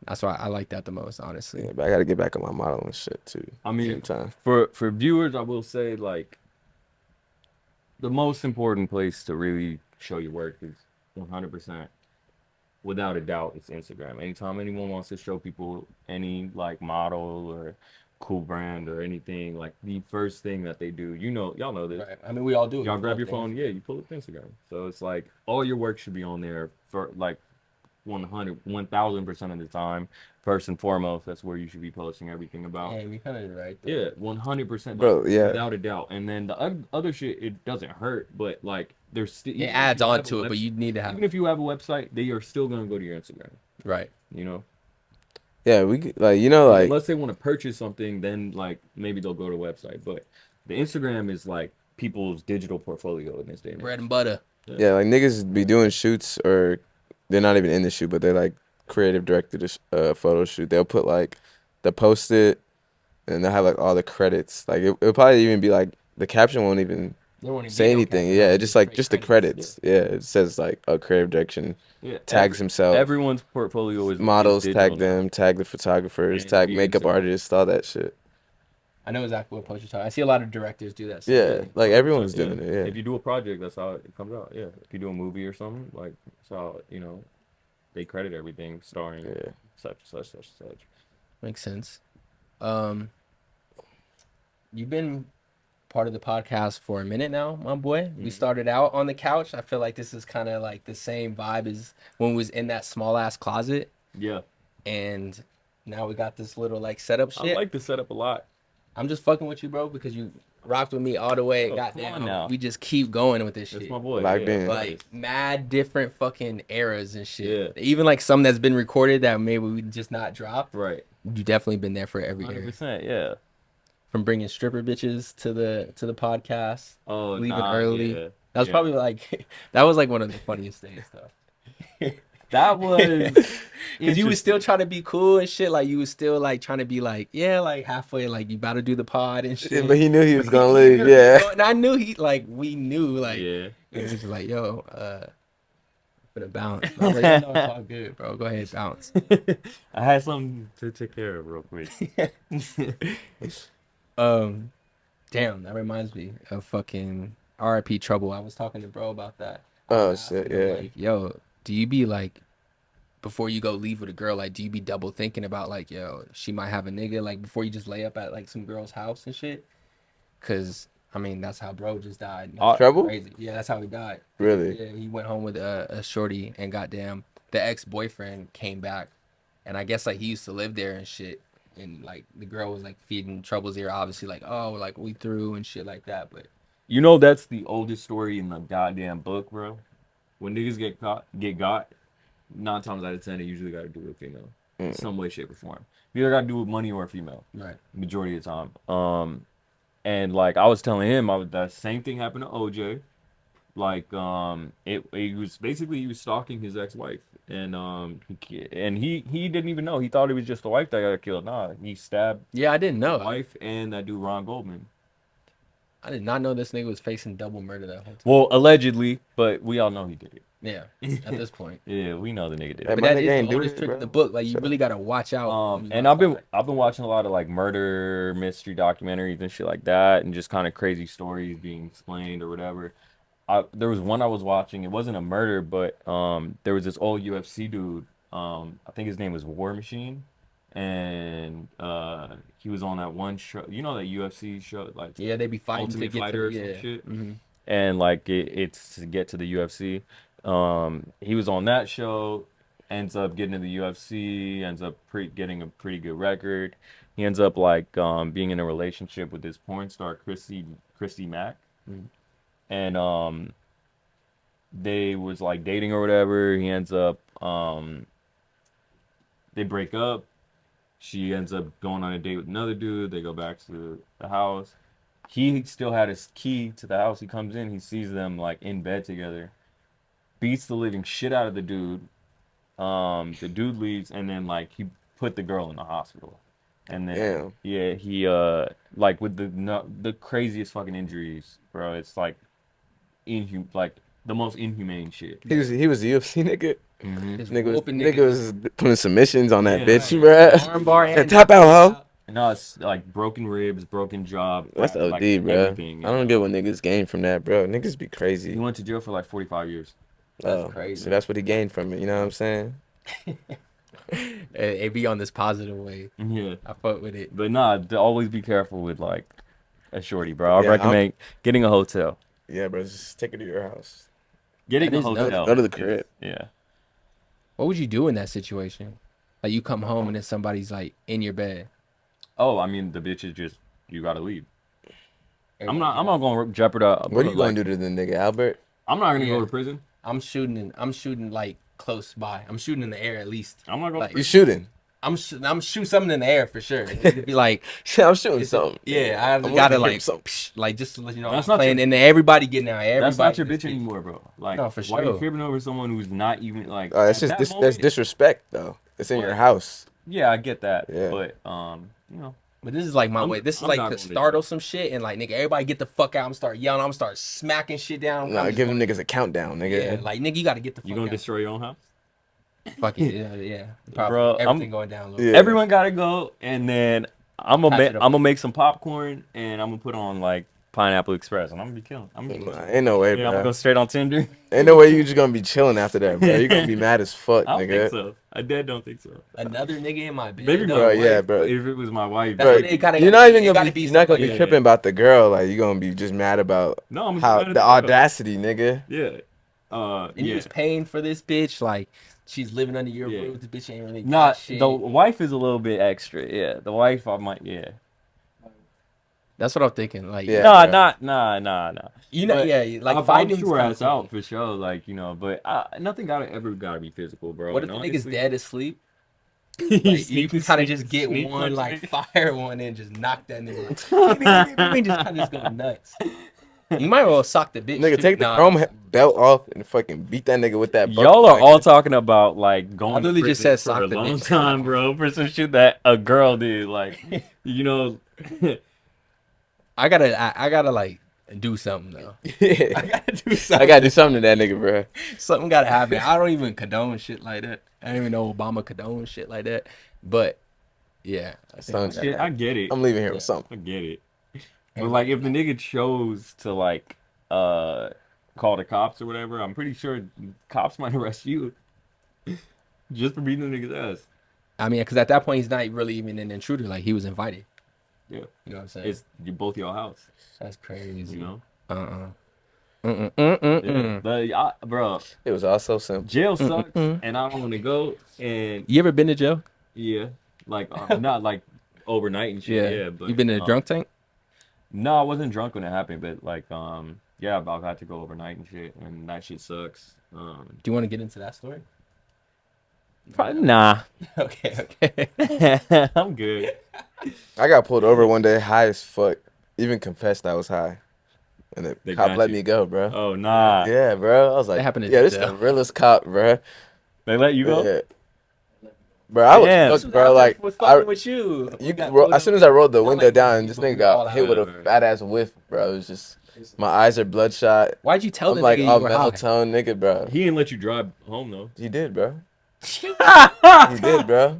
That's why I like that the most, honestly. yeah, but I gotta get back on my modeling shit too. I mean, same time. for viewers, I will say like the most important place to really show your work is 100%, without a doubt, it's Instagram. Anytime anyone wants to show people any like model or cool brand or anything, like the first thing that they do, y'all know this. Right. I mean, we all do it. Y'all We grab both your do. phone, yeah, you pull up Instagram. So it's like all your work should be on there for like 1000% of the time. First and foremost, that's where you should be posting everything about. Hey, we kind of right. Yeah, 100%, Bro, yeah. without a doubt. And then the other shit, it doesn't hurt, but like there's still It adds on to it, but you need to have even if you have a website, they are still gonna go to your Instagram. right. You know, Yeah, we like like unless they want to purchase something, then like maybe they'll go to a website. But the Instagram is like people's digital portfolio in this day and age. Bread and butter. yeah, like niggas be doing shoots or they're not even in the shoot, but they're like creative directed a photo shoot. They'll put like they'll post it and they'll have like all the credits. Like it'll probably even be like the caption won't even There won't even say be no anything. caption, Yeah, it'll it's just be like straight just the credits. Yeah, it says like a creative direction, Yeah, tags himself, everyone's portfolio is models, digital tag now. them, tag the photographers, And tag be makeup Instagram. artists, all that shit. I know exactly what post you're talking. I see a lot of directors do that. Yeah, like everyone's Yeah. doing it. Yeah. If you do a project, that's how it comes out. Yeah. If you do a movie or something, like that's how they credit everything starring Yeah. such such such such. Makes sense. You've been part of the podcast for a minute now, my boy. We started out on the couch. I feel like this is kind of like the same vibe as when we was in that small ass closet, Yeah. and now we got this little like setup I shit. like the setup a lot. I'm just fucking with you, bro, because you rocked with me all the way. Oh, come on Goddamn, now. we just keep going with this That's shit. my boy. Locked yeah, in. Like mad different fucking eras and shit. Yeah. Even like some that's been recorded that maybe we just not dropped. right. You definitely been there for every era. 100%. Yeah. From bringing stripper bitches to the podcast, Oh, leaving nah, early. yeah. That was Yeah. probably like that was like one of the funniest things though. That was Cause you was still trying to be cool and shit. Like you was still like trying to be like, yeah, like halfway, like you about to do the pod and shit. Yeah, but he knew he was gonna leave. Yeah. And I knew we knew like, Yeah. it was just like, yo, for the bounce. I was like, no, it's all good, bro. Go ahead, bounce. I had something to take care of real quick. Damn, that reminds me of fucking RIP Trouble. I was talking to bro about that. Oh, I asked shit, him, yeah. like, yo, do you be like, before you go leave with a girl, like, do you be double thinking about like, yo, she might have a nigga, like, before you just lay up at like some girl's house and shit? Cause I mean, that's how bro just died. Trouble? Crazy. Yeah, that's how he died. Really? Yeah, he went home with a shorty, and goddamn, the ex-boyfriend came back, and I guess like he used to live there and shit, and like the girl was like feeding Trouble's ear, obviously like, oh, like we through and shit like that, but You know that's the oldest story in the goddamn book, bro. When niggas get got, 9 times out of 10 they usually got to do with a female, in some way, shape, or form. You either got to do with money or a female, right. majority of the time. And like I was telling him, that same thing happened to OJ. Like it was basically he was stalking his ex-wife, and he didn't even know. He thought it was just the wife that got killed. Nah, he stabbed Yeah, I didn't know. the wife and that dude Ron Goldman. I did not know this nigga was facing double murder that whole time. Well, allegedly, but we all know he did it. Yeah, at this point. Yeah, we know the nigga did Hey, it. But my that nigga is ain't the do oldest it, trick in bro. the book. Like, you really gotta watch out. when you And outside. I've been watching a lot of like murder mystery documentaries and shit like that, and just kind of crazy stories being explained or whatever. There was one I was watching. It wasn't a murder, but there was this old UFC dude. I think his name was War Machine, and he was on that one show. You know that UFC show, like Yeah, they be fighting to Ultimate get Fighter or to some yeah. shit. Mhm. And like it's to get to the UFC. He was on that show, ends up getting to the UFC, ends up getting a pretty good record. He ends up like being in a relationship with this porn star Christy Mack, and they was like dating or whatever. He ends up they break up. She ends up going on a date with another dude. They go back to the house. He still had his key to the house. He comes in, he sees them like in bed together, beats the living shit out of the dude. The dude leaves, and then like he put the girl in the hospital, and then Damn. yeah, he like with the craziest fucking injuries, bro. It's like like the most inhumane shit. He was a UFC nigga. Just Nigga was, whooping nigga niggas. was putting submissions on that Yeah, bitch, right. bruh. Armbar Yeah, and tap out, ho. No, it's like broken ribs, broken jaw. That's like, OD, bro. everything, I don't get what niggas gain from that, bro. Niggas be crazy. He went to jail for like 45 years. That's crazy. So that's what he gained from it. You know what I'm saying? It be on this positive way. Yeah. I fuck with it. But nah, always be careful with like a shorty, bro. I Yeah, recommend getting a hotel. Yeah, bro. Just take it to your house. Getting That a is dope. hotel. Go to the crib. Yeah. What would you do in that situation? Like you come home and then somebody's like in your bed. Oh, I mean the bitch is just you gotta leave. I'm not gonna jeopardize. What are you gonna do to the nigga, Albert? I'm not gonna Yeah. go to prison. I'm shooting like close by. I'm shooting in the air at least. I'm not going. Like, You shooting? I'm shooting something in the air for sure. It'd be like, Yeah, I'm shooting something. yeah, I I'm gotta looking like, for something. like just to let you know, That's I'm not playing, your- and then everybody getting out. Everybody That's not your just bitch anymore, bro. Like, No, for why are you sure. cribbing over someone who's not even like? That's at just that that's moment- disrespect though. It's in your What? house. Yeah, I get that. Yeah. But you know, But this is like my way. This is I'm like not to gonna startle some shit and like nigga, everybody get the fuck out. I'm start yelling. I'm start smacking shit down. Nah, I'm give them just niggas a countdown, gonna- nigga. Yeah, like nigga, you gotta get the fuck You gonna out. destroy your own house? Fuck it, yeah. Probably Bro, everything going down. A little Yeah. bit. Everyone gotta go, and then I'm Pass it up. gonna make some popcorn, and I'm gonna put on like Pineapple Express, and I'm gonna be killing. Nah, ain't no way, Yeah, I'm bro. gonna go straight on Tinder. Ain't no way you just gonna be chilling after that, bro. You gonna be mad as fuck, I don't nigga. think so. I dead don't think so. Another nigga in my bed. Maybe my though. Bro, wife, yeah, bro. If it was my wife, That's Bro, what they kinda you're gotta not be. even It gonna gotta be, be you're not gonna be somebody- tripping about the girl. Like, you gonna be just mad about no, I'm how mad at the girl. audacity, nigga. Yeah. And you Yeah. was paying for this bitch, like she's living under your Yeah. roof. The bitch ain't really Nah, got shit. the wife is a little bit extra. Yeah, the wife I might. Yeah. That's what I'm thinking. Like, Yeah. Nah, nah. you know, But yeah, like I'll fighting. sure ass out for sure. Like but nothing gotta be physical, bro. What if and the nigga's honestly- dead asleep? He Like, you can sneak- kind of just get sneak one, punch like nigga. fire one, and just knock that nigga. Like, just kind of just go nuts. You might well sock the bitch. Nigga, too. take the Nah, chrome belt off and fucking beat that nigga with that. Y'all are bucket. all talking about like going. I literally to just prison said for a sock the long bitch. time, bro, for some shit that a girl did. Like, you know, I gotta like do something though. I Yeah. gotta do I something. gotta do something to that nigga, bro. Something gotta happen. I don't even condone shit like that. I don't even know Obama condone shit like that. But yeah, I think Something- shit, I get it. I'm leaving here with something. I get it. But like, if the nigga chose to like call the cops or whatever, I'm pretty sure cops might arrest you just for beating the nigga's ass. I mean, because at that point he's not really even an intruder. Like he was invited. Yeah, You know what I'm saying? it's both your house. That's crazy. You know. Mm-mm. Yeah. Bro, It was all so simple. jail sucks, and I don't want to go. And You ever been to jail? yeah, like not like overnight and shit. Yeah, but You been in a drunk tank? No, I wasn't drunk when it happened, but like yeah, I've had to go overnight and shit, and that shit sucks. Do you want to get into that story? Probably, nah. Okay. I'm good. I got pulled over one day, high as fuck. Even confessed I was high, and the They cop got let you. me go, bro. Oh nah. Yeah, bro. I was like, That happened at yeah, this is jail. the realest cop, bro. They let you go. Yeah. Bro, I was Damn. hooked, bro. Like, was I, fucking with you. as soon as I rolled the window like, down, this nigga all got hit with a out. fat ass whiff, bro. It was just, my eyes are bloodshot. Why'd you tell I'm them like, nigga oh, you were high? melatonin, nigga, bro. He didn't let you drive home though. He did, bro. He did, bro.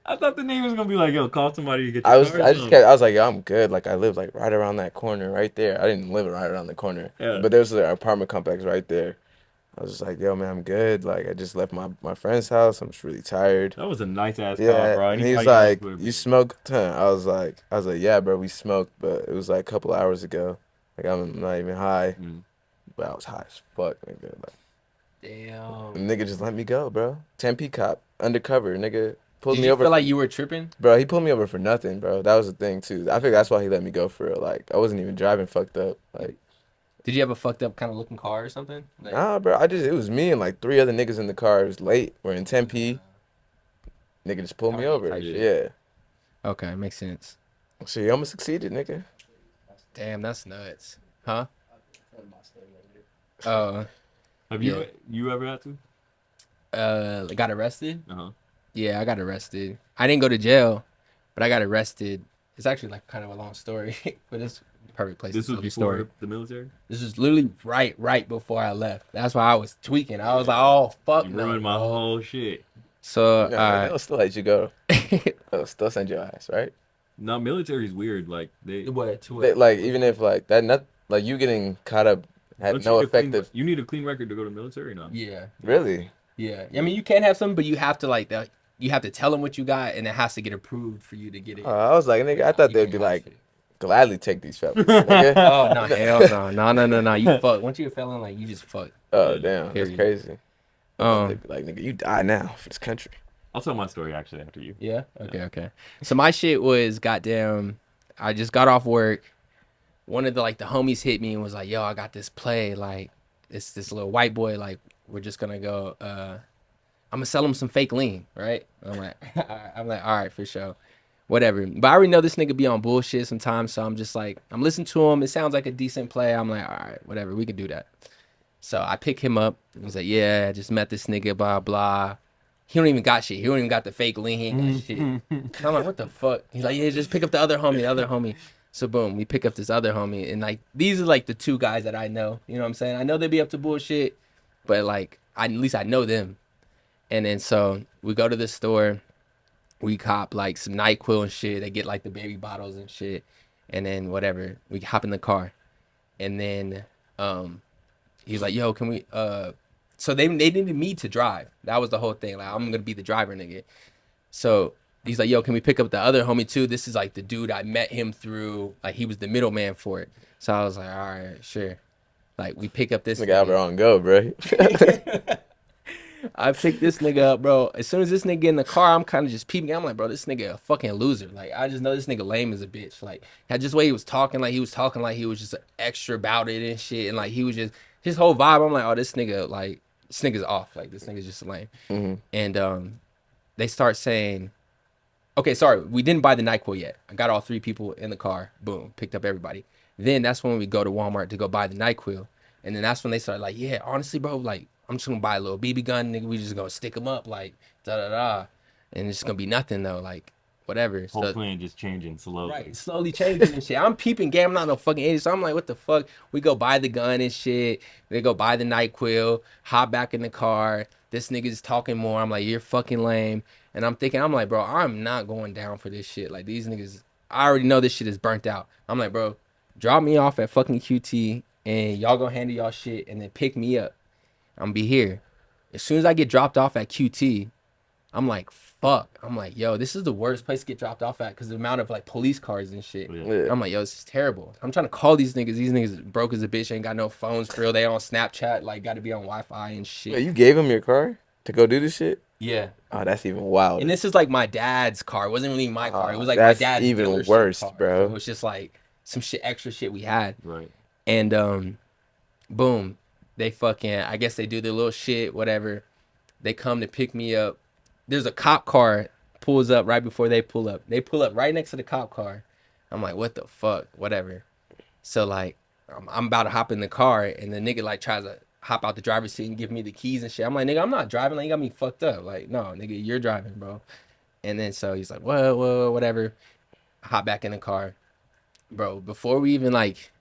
I thought the nigga was gonna be like, yo, call somebody to get your I was car or just something. kept, I was like, yo, I'm good. Like, I live like right around that corner right there. I didn't live right around the corner, Yeah. but there was an apartment complex right there. I was just like, yo, man, I'm good. Like, I just left my friend's house. I'm just really tired. That was a nice ass Yeah, cop, bro. and Anybody he's else like, would- you smoke? Huh? I was like, yeah, bro, we smoked, but it was like a couple hours ago. Like, I'm not even high, Mm. but I was high as fuck, nigga. Like, Damn. the nigga just let me go, bro. Tempe cop, undercover, nigga. Pulled Did me you over. feel like you were tripping? Bro, he pulled me over for nothing, bro. That was the thing, too. I think that's why he let me go for real. Like, I wasn't even driving fucked up. Like, Did you have a fucked up kind of looking car or something? Like, nah, bro. It was me and like 3 other niggas in the car. It was late. We're in Tempe. Nigga just pulled me over. Type shit. Yeah. Okay, makes sense. So you almost succeeded, nigga. Damn, that's nuts. Huh? Oh, Have Yeah. you ever had to? got arrested? Uh huh. Yeah, I got arrested. I didn't go to jail, but I got arrested. It's actually like kind of a long story, but it's the perfect place This to was tell the before story. the military. This was literally right before I left. That's why I was tweaking. I was like, oh fuck You no. ruined my bro. whole shit. So Yeah, they'll still let you go. They'll still send your ass, right? No, military's weird. Like they. what? To They, what? like, even if like that, not like you getting caught up had don't no you need a clean- effective. You need a clean record to go to military now. Yeah, Really? yeah. I mean, you can have some, but you have to like that. You have to tell them what you got, and it has to get approved for you to get it. I was like, nigga, I thought You they'd can't be have like, shit. gladly take these fellas. Nigga. Oh no, hell no. You fuck. Once you're a felon, like you just fuck. Oh damn, that's Period. crazy. Um, They'd be like, nigga, you die now for this country. I'll tell my story actually after you. Yeah. Okay. So my shit was goddamn. I just got off work. One of the homies hit me and was like, "Yo, I got this play. Like, it's this little white boy. Like, we're just gonna go. I'm gonna sell him some fake lean, right?" I'm like, all right, for sure, whatever. But I already know this nigga be on bullshit sometimes, so I'm just like, I'm listening to him. It sounds like a decent play. I'm like, all right, whatever, we can do that. So I pick him up. He's like, "Yeah, I just met this nigga, blah blah." he don't even got shit. He don't even got the fake lean. He ain't got shit. And I'm like, what the fuck? He's like, yeah, just pick up the other homie. So boom, we pick up this other homie, and like these are like the two guys that I know. You know what I'm saying? I know they be up to bullshit, but like at least I know them. And then so we go to the store, we cop like some NyQuil and shit. They get like the baby bottles and shit, and then whatever. We hop in the car, and then he's like, yo, can we so they needed me to drive. That was the whole thing. Like I'm gonna be the driver, nigga. So he's like, yo, can we pick up the other homie too? This is like the dude I met him through. Like he was the middleman for it. So I was like, all right, sure. Like we pick up this Nigga Albert on go, bro. I picked this nigga up, bro. As soon as this nigga get in the car, I'm kind of just peeping. I'm like, bro, this nigga a fucking loser. Like, I just know this nigga lame as a bitch. Like, just the way he was talking like he was just extra about it and shit. And like, he was just, his whole vibe, I'm like, oh, this nigga's off. Like, this nigga's just lame. Mm-hmm. And they start saying, okay, sorry, we didn't buy the NyQuil yet. I got all 3 people in the car. Boom, picked up everybody. Then that's when we go to Walmart to go buy the NyQuil. And then that's when they start like, yeah, honestly, bro, like, I'm just gonna buy a little BB gun, nigga. We just gonna stick them up, like, da-da-da. And it's gonna be nothing, though, like, whatever. Whole So, plan just changing slowly. right, slowly changing and shit. I'm peeping game. I'm not no fucking idiot. So I'm like, what the fuck? We go buy the gun and shit. They go buy the NyQuil, hop back in the car. This nigga's talking more. I'm like, you're fucking lame. And I'm thinking, I'm like, bro, I'm not going down for this shit. Like, these niggas, I already know this shit is burnt out. I'm like, bro, drop me off at fucking QT and y'all gonna handle y'all shit and then pick me up. I'm gonna be here. As soon as I get dropped off at QT, I'm like, fuck. I'm like, yo, this is the worst place to get dropped off at because the amount of like police cars and shit. Yeah. I'm like, yo, this is terrible. I'm trying to call these niggas. These niggas broke as a bitch, ain't got no phones for real. They on Snapchat, like got to be on Wi-Fi and shit. Wait, you gave him your car to go do this shit? Yeah. Oh, that's even wild. And this is like my dad's car. It wasn't really my car. It was like that's my dad's even dealership worse, car. bro. So it was just like some shit, extra shit we had. Right. And boom, they fucking, I guess they do their little shit, whatever. They come to pick me up. There's a cop car pulls up right before they pull up. They pull up right next to the cop car. I'm like, what the fuck, whatever. So like, I'm about to hop in the car, and the nigga like tries to hop out the driver's seat and give me the keys and shit. I'm like, nigga, I'm not driving. Like, you got me fucked up. Like, no, nigga, you're driving, bro. And then so he's like, well, whatever. Hop back in the car, bro. Before we even like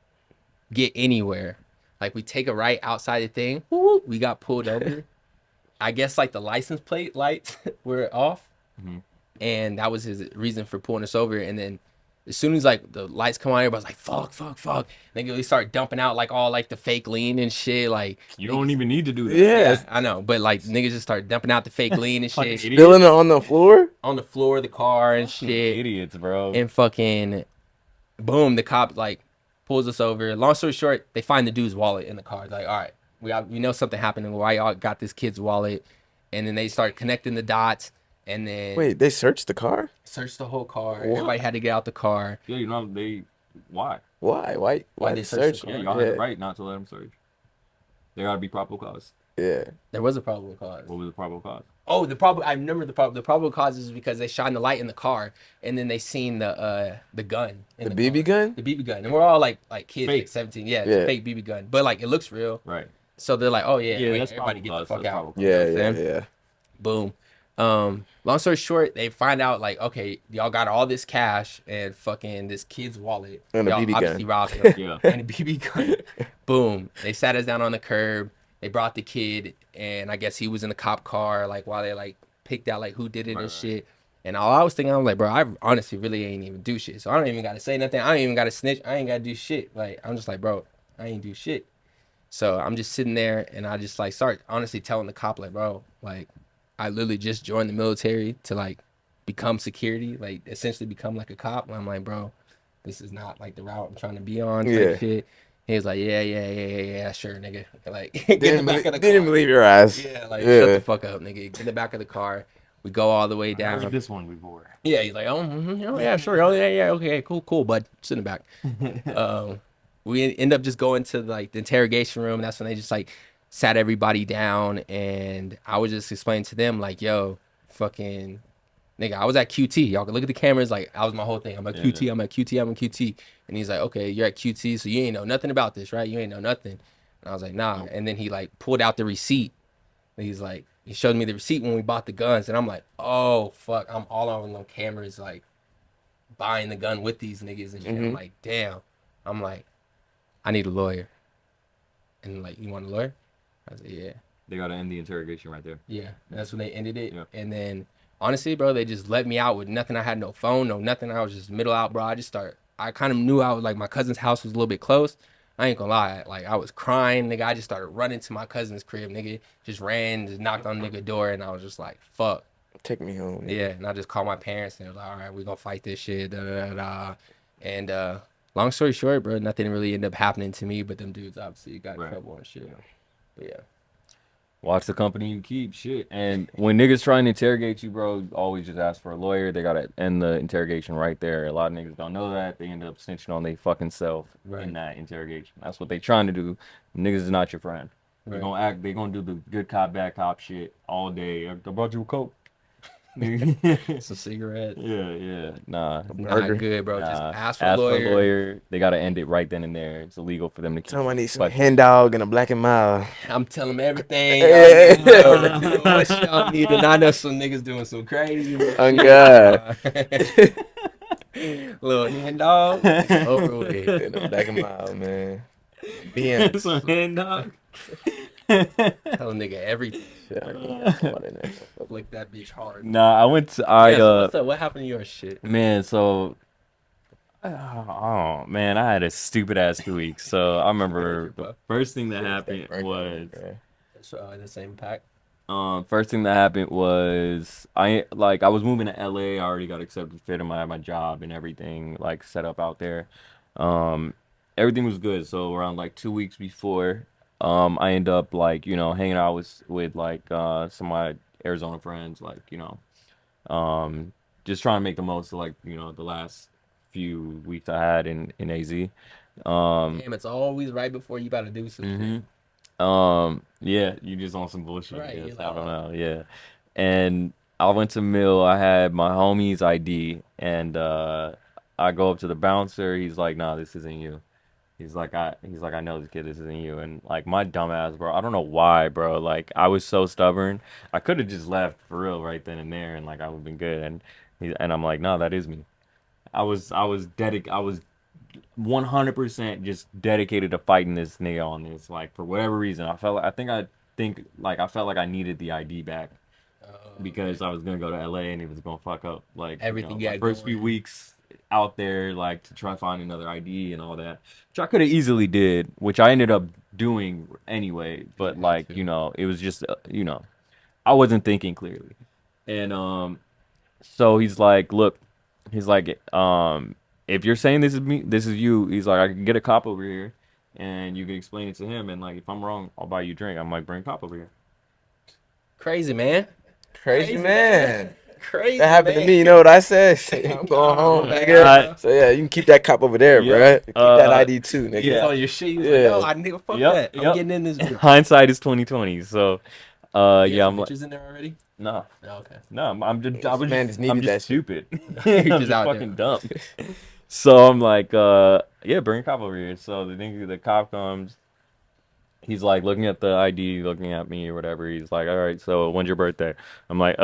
get anywhere, like we take a right outside the thing. Whoop, we got pulled over. I guess like the license plate lights were off, and that was his reason for pulling us over. And then as soon as like the lights come on, everybody's like, fuck. Then they start dumping out like all like the fake lean and shit. Like You don't even need to do that. Yeah. I know, but like niggas just start dumping out the fake lean and Fucking shit idiot. Spilling it on the floor? on the floor of the car and shit. Idiots, bro. And fucking boom, the cop like pulls us over. Long story short, they find the dude's wallet in the car. Like, all right, we know something happened. Why y'all got this kid's wallet? And then they start connecting the dots. And then Wait, they searched the car? searched the whole car. What? Everybody had to get out the car. Yeah, you know, why? Why? Why they they searched search? the Yeah, car? y'all have the right not to let them search. There gotta be probable cause. Yeah. There was a probable cause. What was the probable cause? Oh, I remember the probable cause is because they shined the light in the car, and then they seen the gun. In The BB car. gun? The BB gun, and we're all like kids, Fake. like 17. Yeah, it's Yeah. a fake BB gun, but like it looks real. Right. So they're like, oh yeah, Yeah, wait, that's everybody probable get the cause. fuck That's out. probable cause. Yeah, You know what I'm yeah. Boom. Long story short, they find out like, okay, y'all got all this cash and fucking this kid's wallet. And a Y'all BB gun. obviously robbed him. Yeah. And a BB gun. Boom. They sat us down on the curb. They brought the kid, and I guess he was in the cop car, like while they like picked out like who did it and shit. And all I was thinking, I was like, bro, I honestly really ain't even do shit. So I don't even gotta say nothing. I don't even gotta snitch. I ain't gotta do shit. Like I'm just like, bro, I ain't do shit. So I'm just sitting there, and I just like start honestly telling the cop, like, bro, like I literally just joined the military to like become security, like essentially become like a cop. And I'm like, bro, this is not like the route I'm trying to be on. Type Yeah. shit. He was like, yeah, sure, nigga. Like, get in the back of the Didn't car. believe your ass. Yeah, like, Yeah. shut the fuck up, nigga. Get in the back of the car. We go all the way I heard down. this one before. Yeah, he's like, oh, oh yeah, sure. Oh, yeah, okay, cool, bud. Sit in the back. We end up just going to like the interrogation room. And that's when they just like sat everybody down. And I was just explaining to them, like, yo, fucking nigga, I was at QT. Y'all can look at the cameras. Like, I was my whole thing. I'm at QT, I'm at QT. And he's like, okay, you're at QT, so you ain't know nothing about this, right? You ain't know nothing. And I was like, nah. And then he like pulled out the receipt. And he's like, he showed me the receipt when we bought the guns, and I'm like, oh fuck, I'm all on them cameras like buying the gun with these niggas and shit. I'm like, damn. I'm like, I need a lawyer. And like, you want a lawyer? I said, yeah. They gotta end the interrogation right there. Yeah, that's when they ended it. Yeah. And then, honestly, bro, they just let me out with nothing. I had no phone, no nothing. I was just middle out, bro. I kind of knew I was like, my cousin's house was a little bit close. I ain't gonna lie, like I was crying, nigga. I just started running to my cousin's crib, nigga. Just ran, just knocked on the nigga door, and I was just like, fuck. Take me home. Yeah, and I just called my parents, and they was like, all right, we're gonna fight this shit, da da da da. And long story short, bro, nothing really ended up happening to me, but them dudes obviously got in trouble and shit. But yeah. Watch the company you keep, shit. And when niggas trying to interrogate you, bro, always just ask for a lawyer. They gotta end the interrogation right there. A lot of niggas don't know that. They end up snitching on their fucking self in that interrogation. That's what they trying to do. Niggas is not your friend. They're gonna act. They gonna do the good cop, bad cop shit all day. I brought you a coke. Some cigarettes. Yeah. Nah. Not good, bro. Just ask for Ask a lawyer. for a lawyer. They gotta end it right then and there. It's illegal for them to keep. Tell them I need some hen dog and a black and mild. I'm telling them everything. Yeah. What y'all need, and I know some niggas doing some crazy. Oh God. Little hand dog. Over with. And a black and mild, man. Being Some hand dog. Tell a nigga everything. yeah. Flick that bitch hard. Nah, I went to What's up? What happened to your shit? man, so oh man, I had a stupid ass 2 weeks. So I remember the first thing that happened was So the same pack. first thing that happened was I was moving to LA. I already got accepted fit in my job and everything like set up out there. Everything was good. So around like 2 weeks before, I end up like, you know, hanging out with like some of my Arizona friends, like, you know, just trying to make the most of like, you know, the last few weeks I had in AZ. Damn, it's always right before you about to do some shit. Yeah, you just on some bullshit. Right, I guess. you're I don't like, know. Yeah, and I went to Mill. I had my homie's ID, and I go up to the bouncer. He's like, "Nah, this isn't you." He's like, I know this kid. This isn't you. And like my dumbass, bro. I don't know why, bro. Like I was so stubborn. I could have just left for real right then and there, and like I would have been good. And I'm like, no, that is me. I was 100% just dedicated to fighting this nigga on this. Like for whatever reason, I felt like I needed the ID back because I was gonna go to LA and it was gonna fuck up like Everything you you know, my had first going. few weeks out there, like to try to find another ID and all that, which I could have easily did, which I ended up doing anyway. But like you know, it was just you know, I wasn't thinking clearly, and so he's like, look, he's like, if you're saying this is me, this is you, he's like, I can get a cop over here, and you can explain it to him, and like if I'm wrong, I'll buy you a drink. I'm like, bring a cop over here. Crazy man. Crazy man. Crazy. That happened man. to me. You know what I said? Say, I'm going home, nigga. So yeah, you can keep that cop over there, Yeah. bro. Keep that ID too, nigga. Yeah. It's on your shit. You Yeah. like, no, I nigga, fuck Yep, that. I'm yep. getting in this bitch. Hindsight is 2020. So, yeah, I'm like, bitches in there already. no, Oh, okay. no, I'm just, I was Man just, just needed I'm that just shit. stupid. You're I'm just just out fucking dumb. So I'm like, yeah, bring a cop over here. So the cop comes. He's like looking at the ID, looking at me or whatever. He's like, all right, so when's your birthday? I'm like,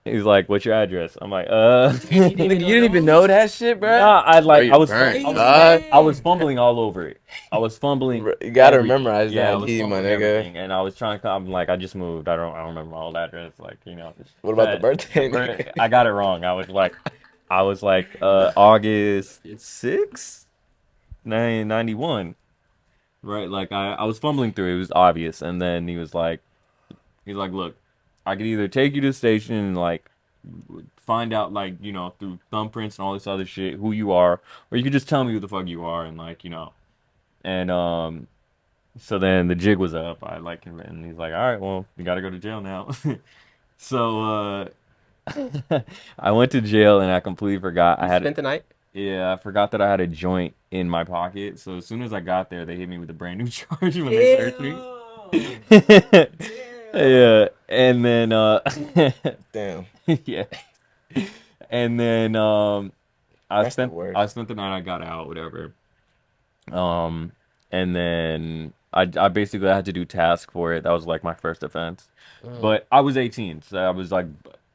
He's like, what's your address? I'm like, Nigga, you didn't even know that shit, bro. Nah, burnt, dog. I was fumbling all over it. I was fumbling. You gotta everything. memorize Yeah, I that was ID, my fumbling nigga. everything, and I was trying to. I'm like, I just moved. I don't remember my old address. Like, you know. What about the But- birthday? but I got it wrong. I was like, August 6th, 1991. Right, like I was fumbling through it. It was obvious, and then he's like, look, I could either take you to the station and like find out like, you know, through thumbprints and all this other shit who you are, or you could just tell me who the fuck you are and like, you know. And so then the jig was up. I like him, and he's like, all right, well, you gotta go to jail now. So I went to jail and I completely forgot I had Spent the night. yeah, I forgot that I had a joint in my pocket. So as soon as I got there, they hit me with a brand new charge when they searched me. Yeah, and then Damn. yeah, and then That's the worst. I spent the night. I got out, whatever. And then I basically had to do task for it. That was like my first offense. But I was 18, so I was like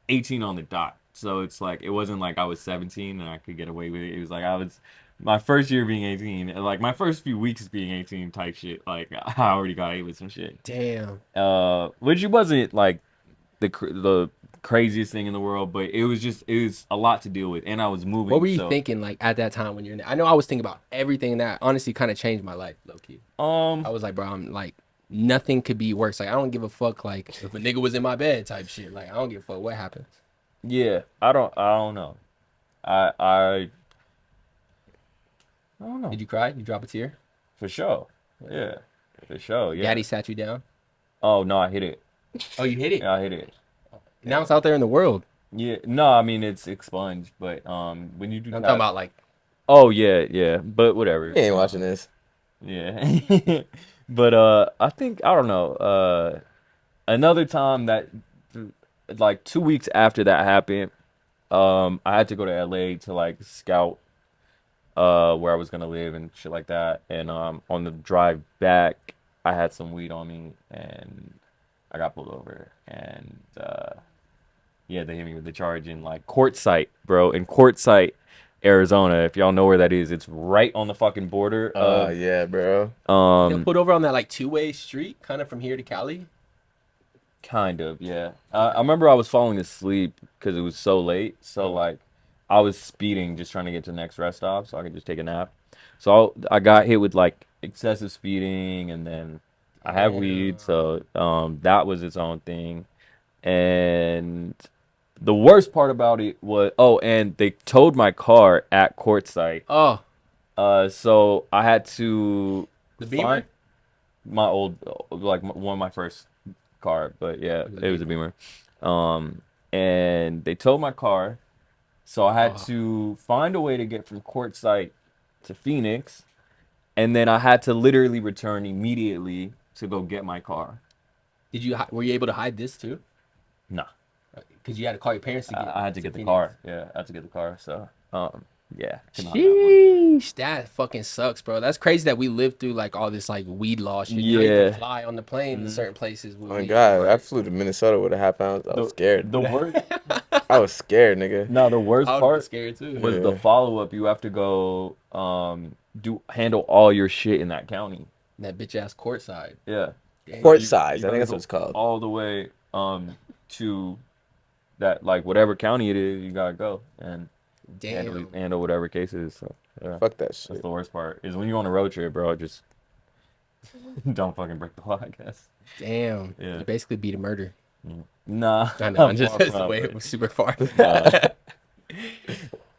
18 on the dot. So it's like it wasn't like I was 17 and I could get away with it. It was like I was my first year being 18, and like my first few weeks being 18 type shit. Like I already got away with some shit. Damn. Which wasn't like the craziest thing in the world, but it was a lot to deal with, and I was moving. What were you so, thinking like at that time when you're in there? I know I was thinking about everything that honestly kind of changed my life, low key. I was like, bro, I'm like, nothing could be worse. Like, I don't give a fuck, like, if a nigga was in my bed type shit. Like, I don't give a fuck what happened. yeah, I don't know. I don't know. Did you cry? You drop a tear? For sure. Yeah. For sure. Yeah. Daddy sat you down? Oh no, I hit it. Oh, you hit it? Yeah, I hit it. Now it's out there in the world. Yeah. No, I mean it's expunged, but when you do I'm that, talking about, like, oh yeah. But whatever. He ain't watching this. Yeah. But I think I don't know. Another time that like 2 weeks after that happened, I had to go to LA to like scout where I was gonna live and shit like that. And on the drive back, I had some weed on me and I got pulled over. And yeah, they hit me with the charge in like Quartzsite, bro. In Quartzsite, Arizona. If y'all know where that is, it's right on the fucking border. Yeah, bro. they put over on that, like, two-way street, kind of from here to Cali. Kind of, yeah. I remember I was falling asleep because it was so late. So like, I was speeding, just trying to get to the next rest stop so I could just take a nap. So I got hit with like excessive speeding, and then I have weed, so that was its own thing. And the worst part about it was, and they towed my car at Quartzsite. Oh, So I had to the Beamer? find my old, like one of my first car, but yeah, it was a Beamer. And they towed my car, so I had to find a way to get from Quartzsite to Phoenix, and then I had to literally return immediately to go get my car. Were you able to hide this, too? Nah, Because you had to call your parents to get I had to get the Phoenix. car. Yeah, I had to get the car. So, yeah. could not have one. Sheesh, that fucking sucks, bro. That's crazy that we lived through like all this like weed law shit. You know, you Yeah. can fly on the plane to certain places. With Oh my weed. God, I flew to Minnesota with a half ounce. I was scared. The worst, I was scared, nigga. no, the worst I was part scared too. was Yeah. the follow up. You have to go, handle all your shit in that county. That bitch ass courtside. Yeah. Damn. Court You size, I gotta think that's go what it's called. all the way to that, like, whatever county it is, you gotta go and Damn. handle whatever case it is. So yeah, Fuck that that's shit. the worst part. Is when you're on a road trip, bro. Just don't fucking break the law, I guess. Damn. Yeah. You basically beat a murder. Nah, I know. I'm just far that's the from way it. it was super far. Nah.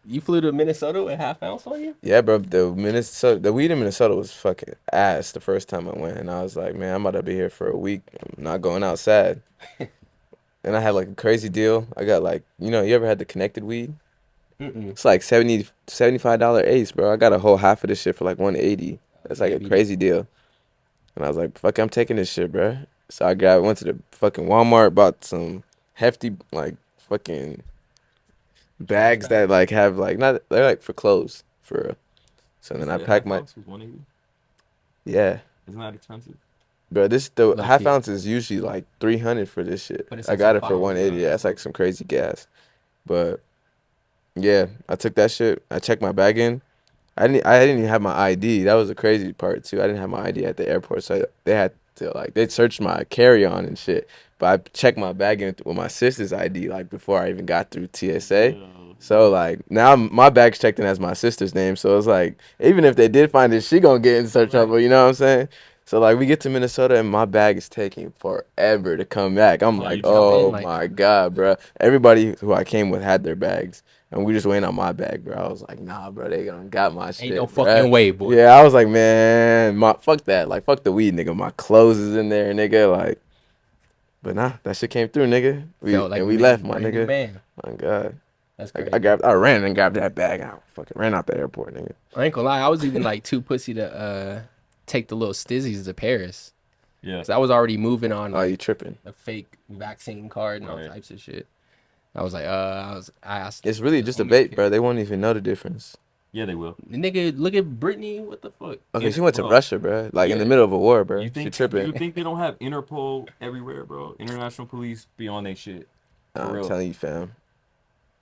You flew to Minnesota with half ounce on you? Yeah, bro. The weed in Minnesota was fucking ass the first time I went, and I was like, man, I'm about to be here for a week. I'm not going outside. And I had like a crazy deal. I got like, you ever had the connected weed? Mm-mm. It's like $75 ace, bro. I got a whole half of this shit for like 180. That's like a crazy deal. And I was like, fuck, I'm taking this shit, bro. So I went to the fucking Walmart, bought some hefty like fucking bags that like have like not they're like for clothes for real. So then I packed my Was 180? yeah. Isn't that expensive? Bro, the Low half key. ounce is usually like 300 for this shit. But it's I like got some it for fire, 180. yeah. Yeah, that's like some crazy gas. But yeah, I took that shit. I checked my bag in. I didn't even have my ID. That was the crazy part too. I didn't have my ID at the airport, so they had to like they searched my carry-on and shit. But I checked my bag in with my sister's ID like before I even got through TSA. So like now my bag's checked in as my sister's name. So it's like even if they did find it, she gonna get in such trouble. You know what I'm saying? So like we get to Minnesota and my bag is taking forever to come back. I'm Yeah, like, you jump oh in, like- my God, bro. Everybody who I came with had their bags. And we just waiting on my bag, bro. I was like, nah, bro, they gonna got my shit. Ain't no bruh. fucking way, boy. Yeah, I was like, man, fuck that. Like, fuck the weed, nigga. My clothes is in there, nigga. Like, but nah, that shit came through, nigga. We Felt like and a we man, left, my brand new nigga. man. My God. That's I crazy. I ran and grabbed that bag. I fucking ran out the airport, nigga. I ain't gonna lie. I was even like too pussy to take the little stizzies to Paris. Yeah. Cause I was already moving on Oh, like, you tripping? a fake vaccine card and all Right. types of shit. I was like, I asked. It's really just a homie bait, if bro. They won't even know the difference. Yeah, they will. Nigga, look at Brittany. What the fuck? Okay, she went to Bro, Russia, bro. Like in the yeah. middle of a war, bro. You She think tripping. you think they don't have Interpol everywhere, bro? International police be on they shit. For I'm real. telling you, fam.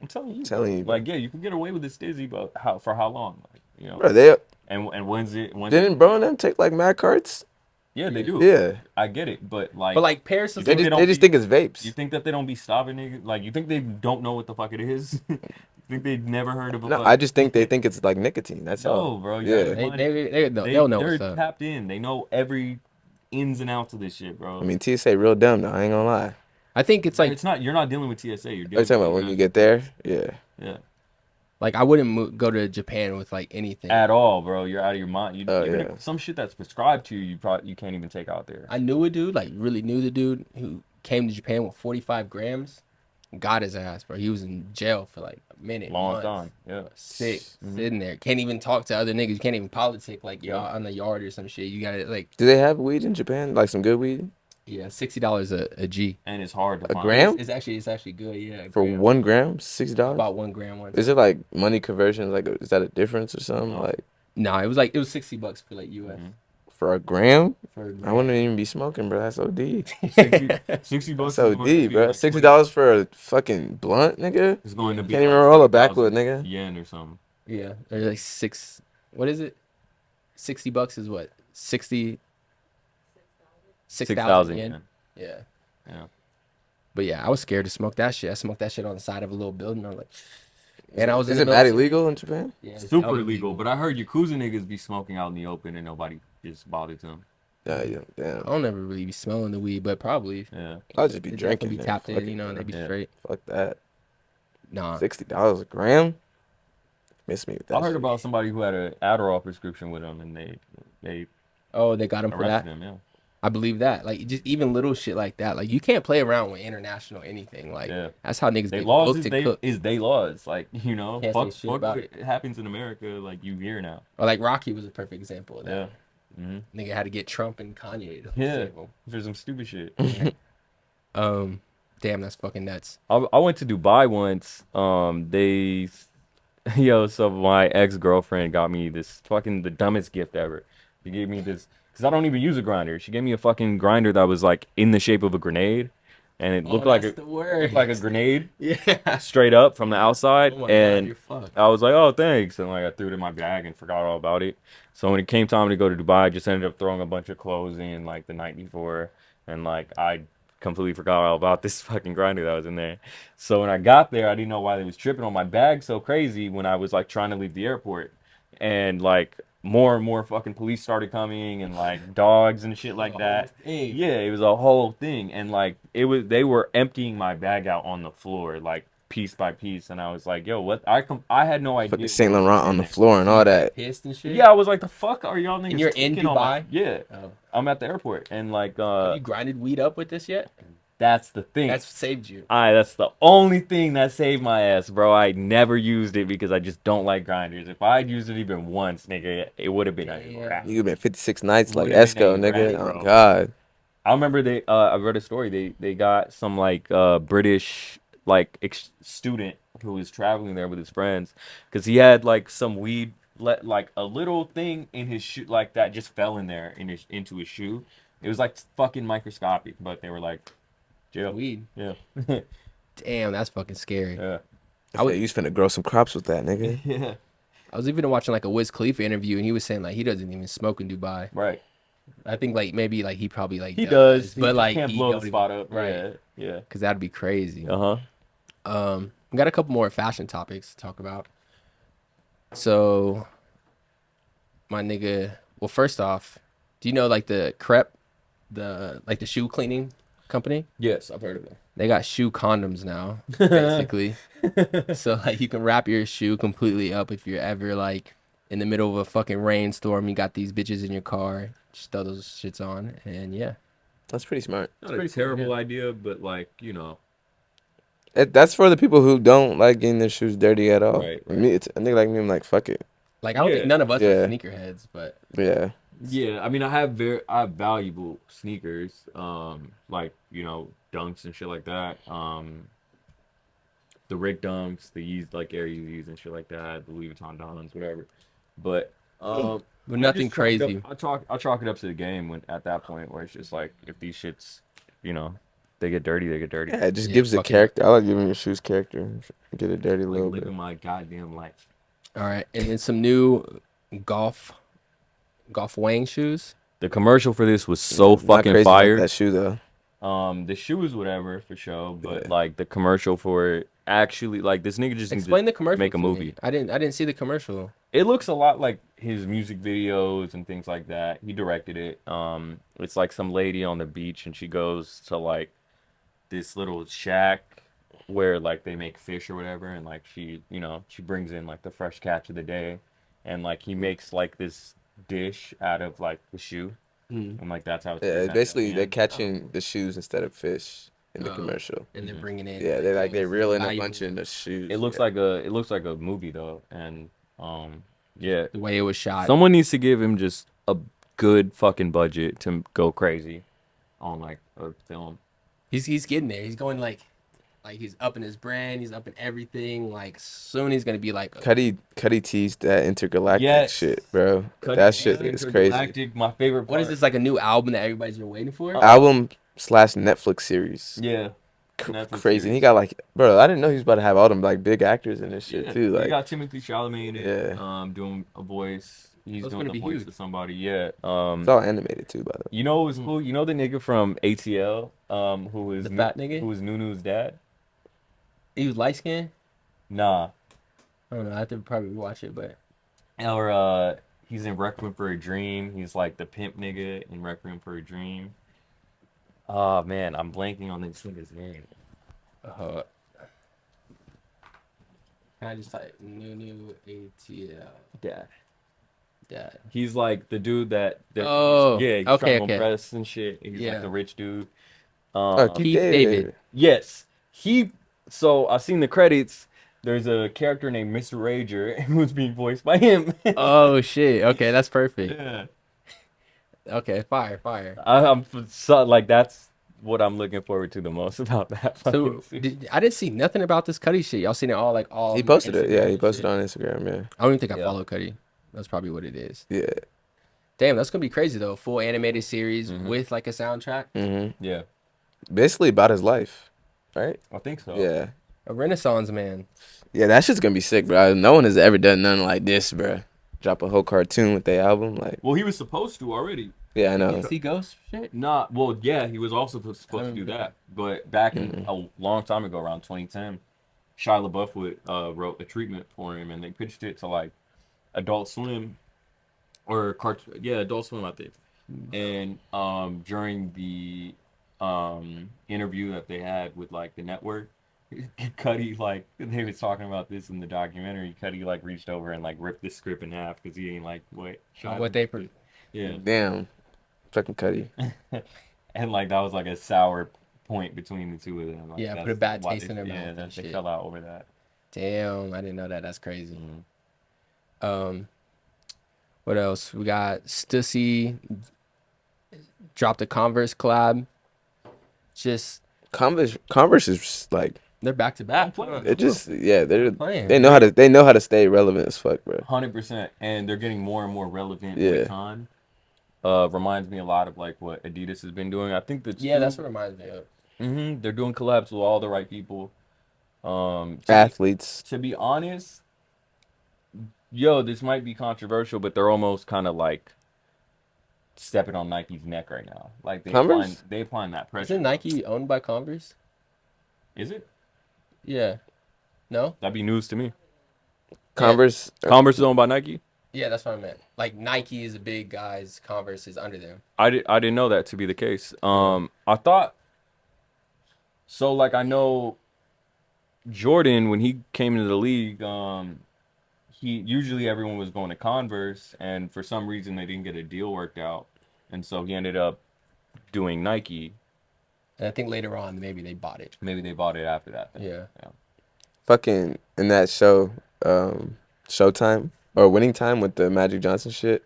I'm telling you, telling bro. you, bro. Like, yeah, you can get away with this dizzy, but how long? Like, you know. Bro, they And when's it? didn't bro and them take like mad carts? Yeah, they do. Yeah. I get it, but But like Paris is You They think just they they don't just be- think it's vapes. you think that they don't be stopping niggas? Like, you think they don't know what the fuck it is? You think they've never heard of a No, fuck? I just think they think it's like nicotine. That's all. No, bro. Yeah. they'll know They're what's up. tapped in. They know every ins and outs of this shit, bro. I mean, TSA real dumb though. I ain't gonna lie. I think it's like it's not. You're not dealing with TSA. You're Are dealing. you talking about with when you get there? Yeah. Yeah. I wouldn't go to Japan with like anything. At all, bro. You're out of your mind. Oh, Even yeah. if some shit that's prescribed to you, you can't even take out there. I knew a dude, like really knew the dude who came to Japan with 45 grams. Got his ass, bro. He was in jail for like a minute. Long months. time. Yeah. Sick. Mhm. Sitting there. Can't even talk to other niggas. You can't even politic like Yeah. on the yard or some shit. You gotta like Do they have weed in Japan? Like some good weed? yeah, $60 a G. And it's hard to A find. gram? It's actually good, yeah. a For gram. 1 gram? $60? About 1 gram once. Is it like money conversion? Like, is that a difference or something? No. Like, No, it was $60 for like US. Mhm. for a gram? For a I gram. wouldn't even be smoking, bro. That's OD. 60 bucks. That's is going to OD, be bro. like $60 for a fucking blunt, nigga? It's going to be Can't even like roll a backwood, 20,000 nigga. yen or something. Yeah, or like what is it? $60 is what? 6,000 6,000 yen. yen. Yeah. Yeah. But yeah, I was scared to smoke that shit. I smoked that shit on the side of a little building. I was like, and I was in Is the it mad military. illegal in Japan? Yeah, it's Super hella illegal, but I heard Yakuza niggas be smoking out in the open and nobody just bothered them. Yeah, yeah, damn. I don't ever really be smelling the weed, but probably Yeah. I'll just be they drinking. Be man. tapped Fuck in, it, you know, bro. they be Yeah. straight. Fuck that. Nah, $60 a gram? Miss me with that I heard shit. about somebody who had an Adderall prescription with them and they oh, they got him for that. arrested him. Yeah. I believe that. Like, just even little shit like that. Like, you can't play around with international anything. Like, Yeah. that's how niggas They get laws booked is and cooked. they laws. Like, you know, Can't say fuck shit what about it. happens in America. Like, you here now. Or like Rocky was a perfect example of Yeah. that. Mm-hmm. Nigga had to get Trump and Kanye. To Yeah. save him. For some stupid shit. Damn, that's fucking nuts. I went to Dubai once. So my ex-girlfriend got me this fucking the dumbest gift ever. She gave me this because I don't even use a grinder. She gave me a fucking grinder that was like in the shape of a grenade, and it looked like the word. a grenade Yeah. straight up from the outside. Oh my And God, you're fucked. I was like, oh, thanks. And like I threw it in my bag and forgot all about it. So when it came time to go to Dubai, I just ended up throwing a bunch of clothes in like the night before. And like I completely forgot all about this fucking grinder that was in there. So when I got there, I didn't know why they was tripping on my bag so crazy when I was like trying to leave the airport. And like more and more fucking police started coming and like dogs and shit like that. thing. Yeah, it was a whole thing. And like they were emptying my bag out on the floor like piece by piece, and I was like, yo, what? I had no idea. Fucking Saint Laurent on the floor and all that. Pissed and shit. Yeah, I was like, the fuck are y'all niggas And you're in tweaking on my-" Dubai? Yeah, Oh. I'm at the airport, and like Have you grinded weed up with this yet? that's the thing. That's saved you. That's the only thing that saved my ass, bro. I never used it because I just don't like grinders. If I had used it even once, nigga, it would have been a Yeah. wrap. You've been 56 nights like Would've been Esco, a nigga. rat, Oh, bro. God. I remember I read a story. They got some like British like student who was traveling there with his friends because he had like some weed like a little thing in his shoe like that just fell in there into his shoe. It was like fucking microscopic, but they were like jail. Weed. Yeah. Damn, that's fucking scary. Yeah. I was, you was finna grow some crops with that, nigga. Yeah. I was even watching like a Wiz Khalifa interview, and he was saying like he doesn't even smoke in Dubai. Right. I think like maybe like he probably like He does, but he like can't he blow don't the even- spot up. right? Yeah. Yeah. Because that'd be crazy. Uh-huh. We got a couple more fashion topics to talk about. So, my nigga. Well, first off, do you know like the Crep, the shoe cleaning company? Yes, I've heard of it. They got shoe condoms now, basically. So like you can wrap your shoe completely up if you're ever like in the middle of a fucking rainstorm. You got these bitches in your car. Just throw those shits on, and yeah. That's pretty smart. Not a terrible idea, but like, you know. That's for the people who don't like getting their shoes dirty at all. Right, Me, it's a nigga like me, I'm like, fuck it. Like I don't Yeah. think none of us Yeah. are sneakerheads, but Yeah. Yeah, I mean, I have valuable sneakers, like, you know, Dunks and shit like that. the Rick Dunks, the Yeez, like Air Yeezys and shit like that, the Louis Vuitton Dons, whatever. But But I nothing just chalk it up- crazy. I chalk it up to the game when at that point where it's just like if these shits, you know, they get dirty, they get dirty. Yeah, it just Yeah, gives the fucking- character. I like giving your shoes character. Get it dirty a Like little bit. living my goddamn life. All right, and then some new golf Wang shoes. The commercial for this was so Not fucking crazy fire. Like that shoe though. The shoe is whatever for sure, but Yeah. like the commercial for it actually, like this nigga just needs Explain to the commercial. make a to me. movie. I didn't see the commercial. It looks a lot like his music videos and things like that. He directed it. It's like some lady on the beach and she goes to like this little shack where like they make fish or whatever, and like she, you know, she brings in like the fresh catch of the day, and like he makes like this dish out of like the shoe, and like that's how it's Yeah, presented. basically they're And catching the shoes instead of fish in the Oh. commercial. And they're bringing in. Yeah, they're reeling a valuable- bunch in the shoes. it looks yeah. like a movie though, and yeah, the way it was shot. someone needs to give him just a good fucking budget to go crazy on like a film. He's getting there. He's going like he's up in his brand. He's up in everything. Like soon he's gonna be like. Cuddy teased that intergalactic Yes. shit, bro. Cuddy That shit and is crazy. Intergalactic, my favorite part. What is this, like a new album that everybody's been waiting for? Album / Netflix series. Yeah. Netflix Crazy. And series. he got like, bro, I didn't know he was about to have all them like big actors in this shit Yeah, too. you Like, got Timothy Chalamet in it, Yeah. doing a voice. He's That's doing gonna the be voice huge. of somebody. Yeah. it's all animated too, by the way. You know what was cool? You know the nigga from ATL, who was The fat nigga? who was Nunu's dad? He was light skinned. Nah. I don't know. I have to probably watch it, but Or he's in Requiem for a Dream. He's like the pimp nigga in Requiem for a Dream. Oh man, I'm blanking on this nigga's name. I just type new ATL Dad. dad. He's like the dude that Oh, yeah, he's okay, trying to okay. impress and shit. He's Yeah. like the rich dude. Keith David. Yes. So I seen the credits. There's a character named Mr. Rager who's being voiced by him. Oh shit. Okay, that's perfect. Yeah. Okay, fire. I'm so like that's what I'm looking forward to the most about that. So fucking I didn't see nothing about this Cuddy shit. Y'all seen it all all. He on posted it. Instagram Yeah, he and posted shit? on Instagram. Yeah. I don't even think I Yeah. follow Cuddy. That's probably what it is. Yeah. Damn, that's gonna be crazy though. Full animated series Mhm. with like a soundtrack. Yeah, Basically about his life, right? I think so. Yeah. A Renaissance man. Yeah, that shit's gonna be sick, bro. No one has ever done nothing like this, bro. Drop a whole cartoon with their album, like. Well, he was supposed to already. Yeah, I know. See Ghost shit. Not well. Yeah, he was also supposed to do that. But back in Mm-hmm. a long time ago, around 2010, Shia LaBeouf wrote a treatment for him, and they pitched it to like Adult Swim or Adult Swim, I think. And during the interview that they had with like the network, Cuddy, like they was talking about this in the documentary. Cuddy like reached over and like ripped the script in half because he ain't like What they yeah. Damn. Fucking Cuddy. And like that was like a sour point between the two of them. Like, Yeah, put that's a bad why taste in their mouth Yeah, and they shit. fell out over that. Damn, I didn't know that. That's crazy. Mhm. What else? We got Stussy dropped a Converse collab. Just Converse is just, like they're back to back. it just they're Playing. they know how to stay relevant as fuck, bro. 100%, and they're getting more and more relevant Yeah. with time. Reminds me a lot of like what Adidas has been doing. I think that's That's what reminds me of. They're doing collabs with all the right people. Athletes. To be honest, this might be controversial, but they're almost kind of like stepping on Nike's neck right now. Like Converse? they applying that pressure. Isn't Nike owned by Converse? Is it? Yeah. No? That'd be news to me. Converse. Converse is owned by Nike. Yeah, that's what I meant. Like Nike is the big guys, Converse is under them. I didn't know that to be the case. I thought so. Like I know Jordan when he came into the league. Usually everyone was going to Converse, and for some reason they didn't get a deal worked out, and so he ended up doing Nike. And I think later on maybe they bought it. Maybe they bought it after that. Then. Yeah. Fucking in that show, Showtime or Winning Time with the Magic Johnson shit.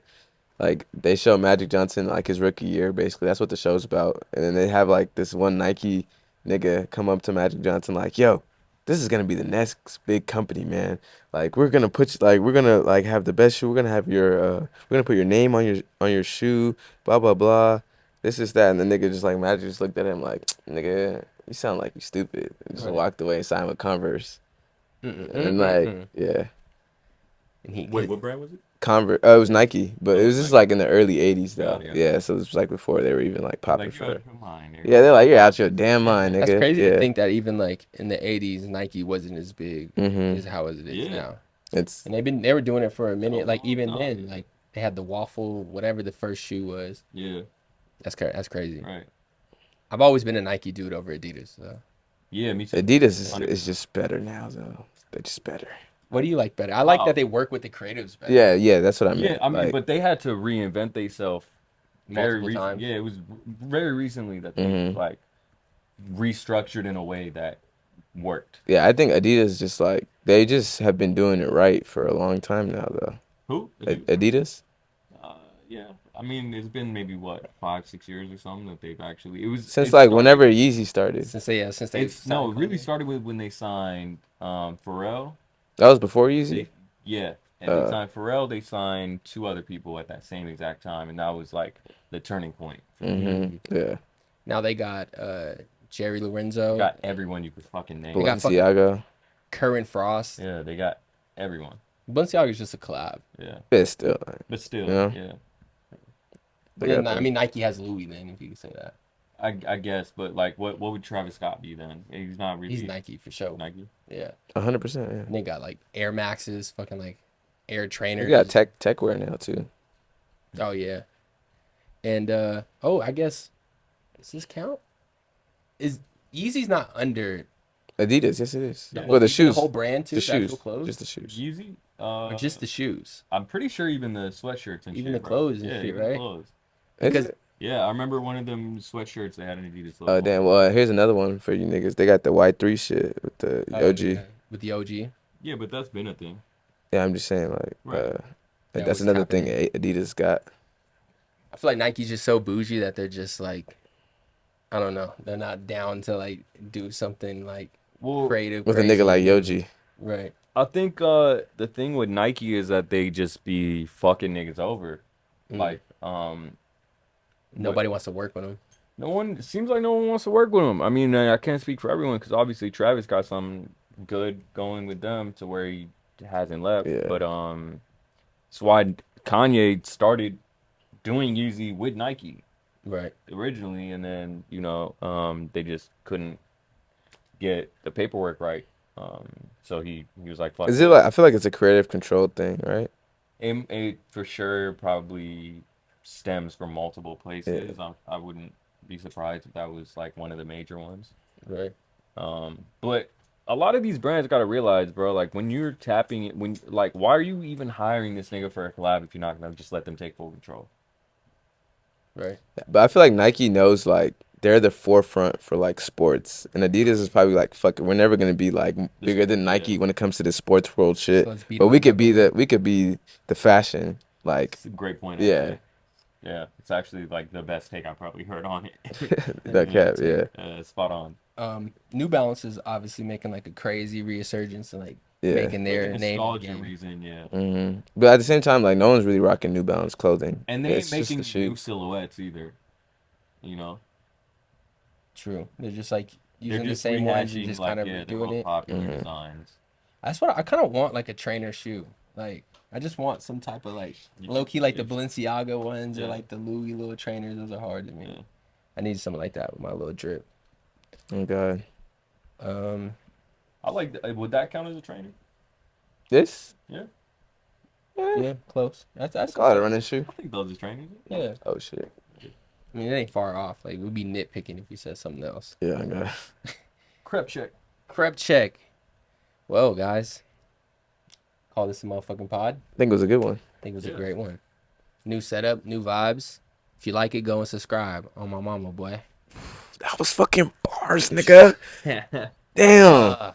Like they show Magic Johnson like his rookie year, basically. That's what the show's about. And then they have like this one Nike nigga come up to Magic Johnson like, "Yo, this is gonna be the next big company, man. Like we're gonna put we're gonna like have the best shoe. We're gonna have your we're gonna put your name on your shoe. Blah blah blah. This is that, and the nigga just like Magic just looked at him like, nigga, you sound like you stupid. And just Right. walked away and signed with Converse. Mm-mm, And mm-mm. yeah, And he Wait, what brand was it? Converse. It was Nike, but it was just like in the early '80s though. Got it, Yeah, so it was like before they were even like popping Like, for you're it. out of your mind. Yeah, they're like, you're out your damn mind, nigga. That's crazy yeah. to think that even like in the 80s, Nike wasn't as big Mhm. as how it is Yeah. now. It's And they were doing it for a minute. Oh, Like even no. then, like they had the waffle, whatever the first shoe was. Yeah, That's crazy. right. I've always been a Nike dude over Adidas. So. Yeah, me too. Adidas is 100%. just better now though. They're just better. What do you like better? I like Wow. that they work with the creatives better. Yeah, that's what I meant. Yeah, I mean, like, but they had to reinvent themselves very Multiple times. Yeah, it was very recently that they Mhm. like restructured in a way that worked. yeah, I think Adidas just like they just have been doing it right for a long time now though. Who? Adidas? Yeah. I mean, it's been maybe what 5-6 years or something that they've actually. It was Since it like started- whenever Yeezy started. Since they It's signed it really Kanye. started with when they signed Pharrell. That was before Yeezy. They, yeah, and they signed Pharrell. They signed 2 other people at that same exact time, and that was like the turning point. For them. Yeah. Now they got Jerry Lorenzo, Got everyone you could fucking name. got fucking- Balenciaga. Current Frost. Yeah, they got everyone. Balenciaga's just a collab. Yeah, But still, but still, Yeah. yeah. they Then, got I them. mean, Nike has Louis then, if you could say that. I guess, but like, what would Travis Scott be then? He's not really. He's Nike for sure. Nike. Yeah. 100%. Yeah. And they got like Air Maxes, fucking like Air Trainers. You got tech wear now too. Oh yeah. And I guess does this count? Is Yeezy's not under Adidas, yes it is. Yeah. Well, the shoes, the whole brand too? the the actual shoes, clothes? just the shoes. Yeezy. Or just the shoes? I'm pretty sure even the sweatshirts and Even shit, the bro. clothes and yeah, shit, even right? The clothes. Is because- it? Yeah, I remember one of them sweatshirts they had an Adidas logo. Oh damn! Well, here's another one for you niggas. They got the Y3 shit with the Oh, OG. yeah, with the OG. Yeah, but that's been a thing. Yeah, I'm just saying like, Right. like, Yeah, that's what's another thing happening? Adidas got. I feel like Nike's just so bougie that they're just like, I don't know, they're not down to like do something like Well, creative With a crazy. nigga like Yoji. Right. I think the thing with Nike is that they just be fucking niggas over. Mm. Like, Nobody wants to work with them. no one seems like no one wants to work with them. I mean, I can't speak for everyone because obviously Travis got something good going with them to where he hasn't left. Yeah. But that's why Kanye started doing Yeezy with Nike Right. originally, and then they just couldn't get the paperwork right. So he was like, "Fuck." Is it like I feel like it's a creative control thing, right? It for sure probably stems from multiple places. I wouldn't be surprised if that was like one of the major ones. Right. But a lot of these brands gotta realize, bro, like when you're tapping it, why are you even hiring this nigga for a collab if you're not gonna just let them take full control? Right. But I feel like Nike knows like they're the forefront for like sports, and Adidas is probably like, fuck it, we're never gonna be like bigger than Nike when it comes to the sports world shit. So let's beat But them we up. could be the fashion, like It's a great point. Yeah. Actually. Yeah, it's actually like the best take I've probably heard on it. that cap, yeah. Spot on. New Balance is obviously making like a crazy resurgence and like Yeah. making their Like a name nostalgia again. reason, yeah. But at the same time, like no one's really rocking New Balance clothing. And they It's ain't just the making new shoes. silhouettes either. You know, True. They're just like they're using the just same ones and rehashing just like kind of the doing most it. popular designs. That's what I kind of want, like a trainer shoe. Like I just want some type of like low key, like the Balenciaga ones or Yeah. like the Louis little trainers. Those are hard to me. Yeah. I need something like that with my little drip. Oh god, I like. Would that count as a trainer? this? Yeah, Yeah, close. That's Call it a running shoe. I think those are trainers. Yeah. Oh shit. I mean, it ain't far off. Like we'd be nitpicking if you said something else. Yeah, I got it. Crep check. Crep check. Well, guys, call this a motherfucking pod. I think it was a good one. I think it was a Yeah. great one. New setup, new vibes. If you like it, go and subscribe on my mama, boy. That was fucking bars, nigga. Damn.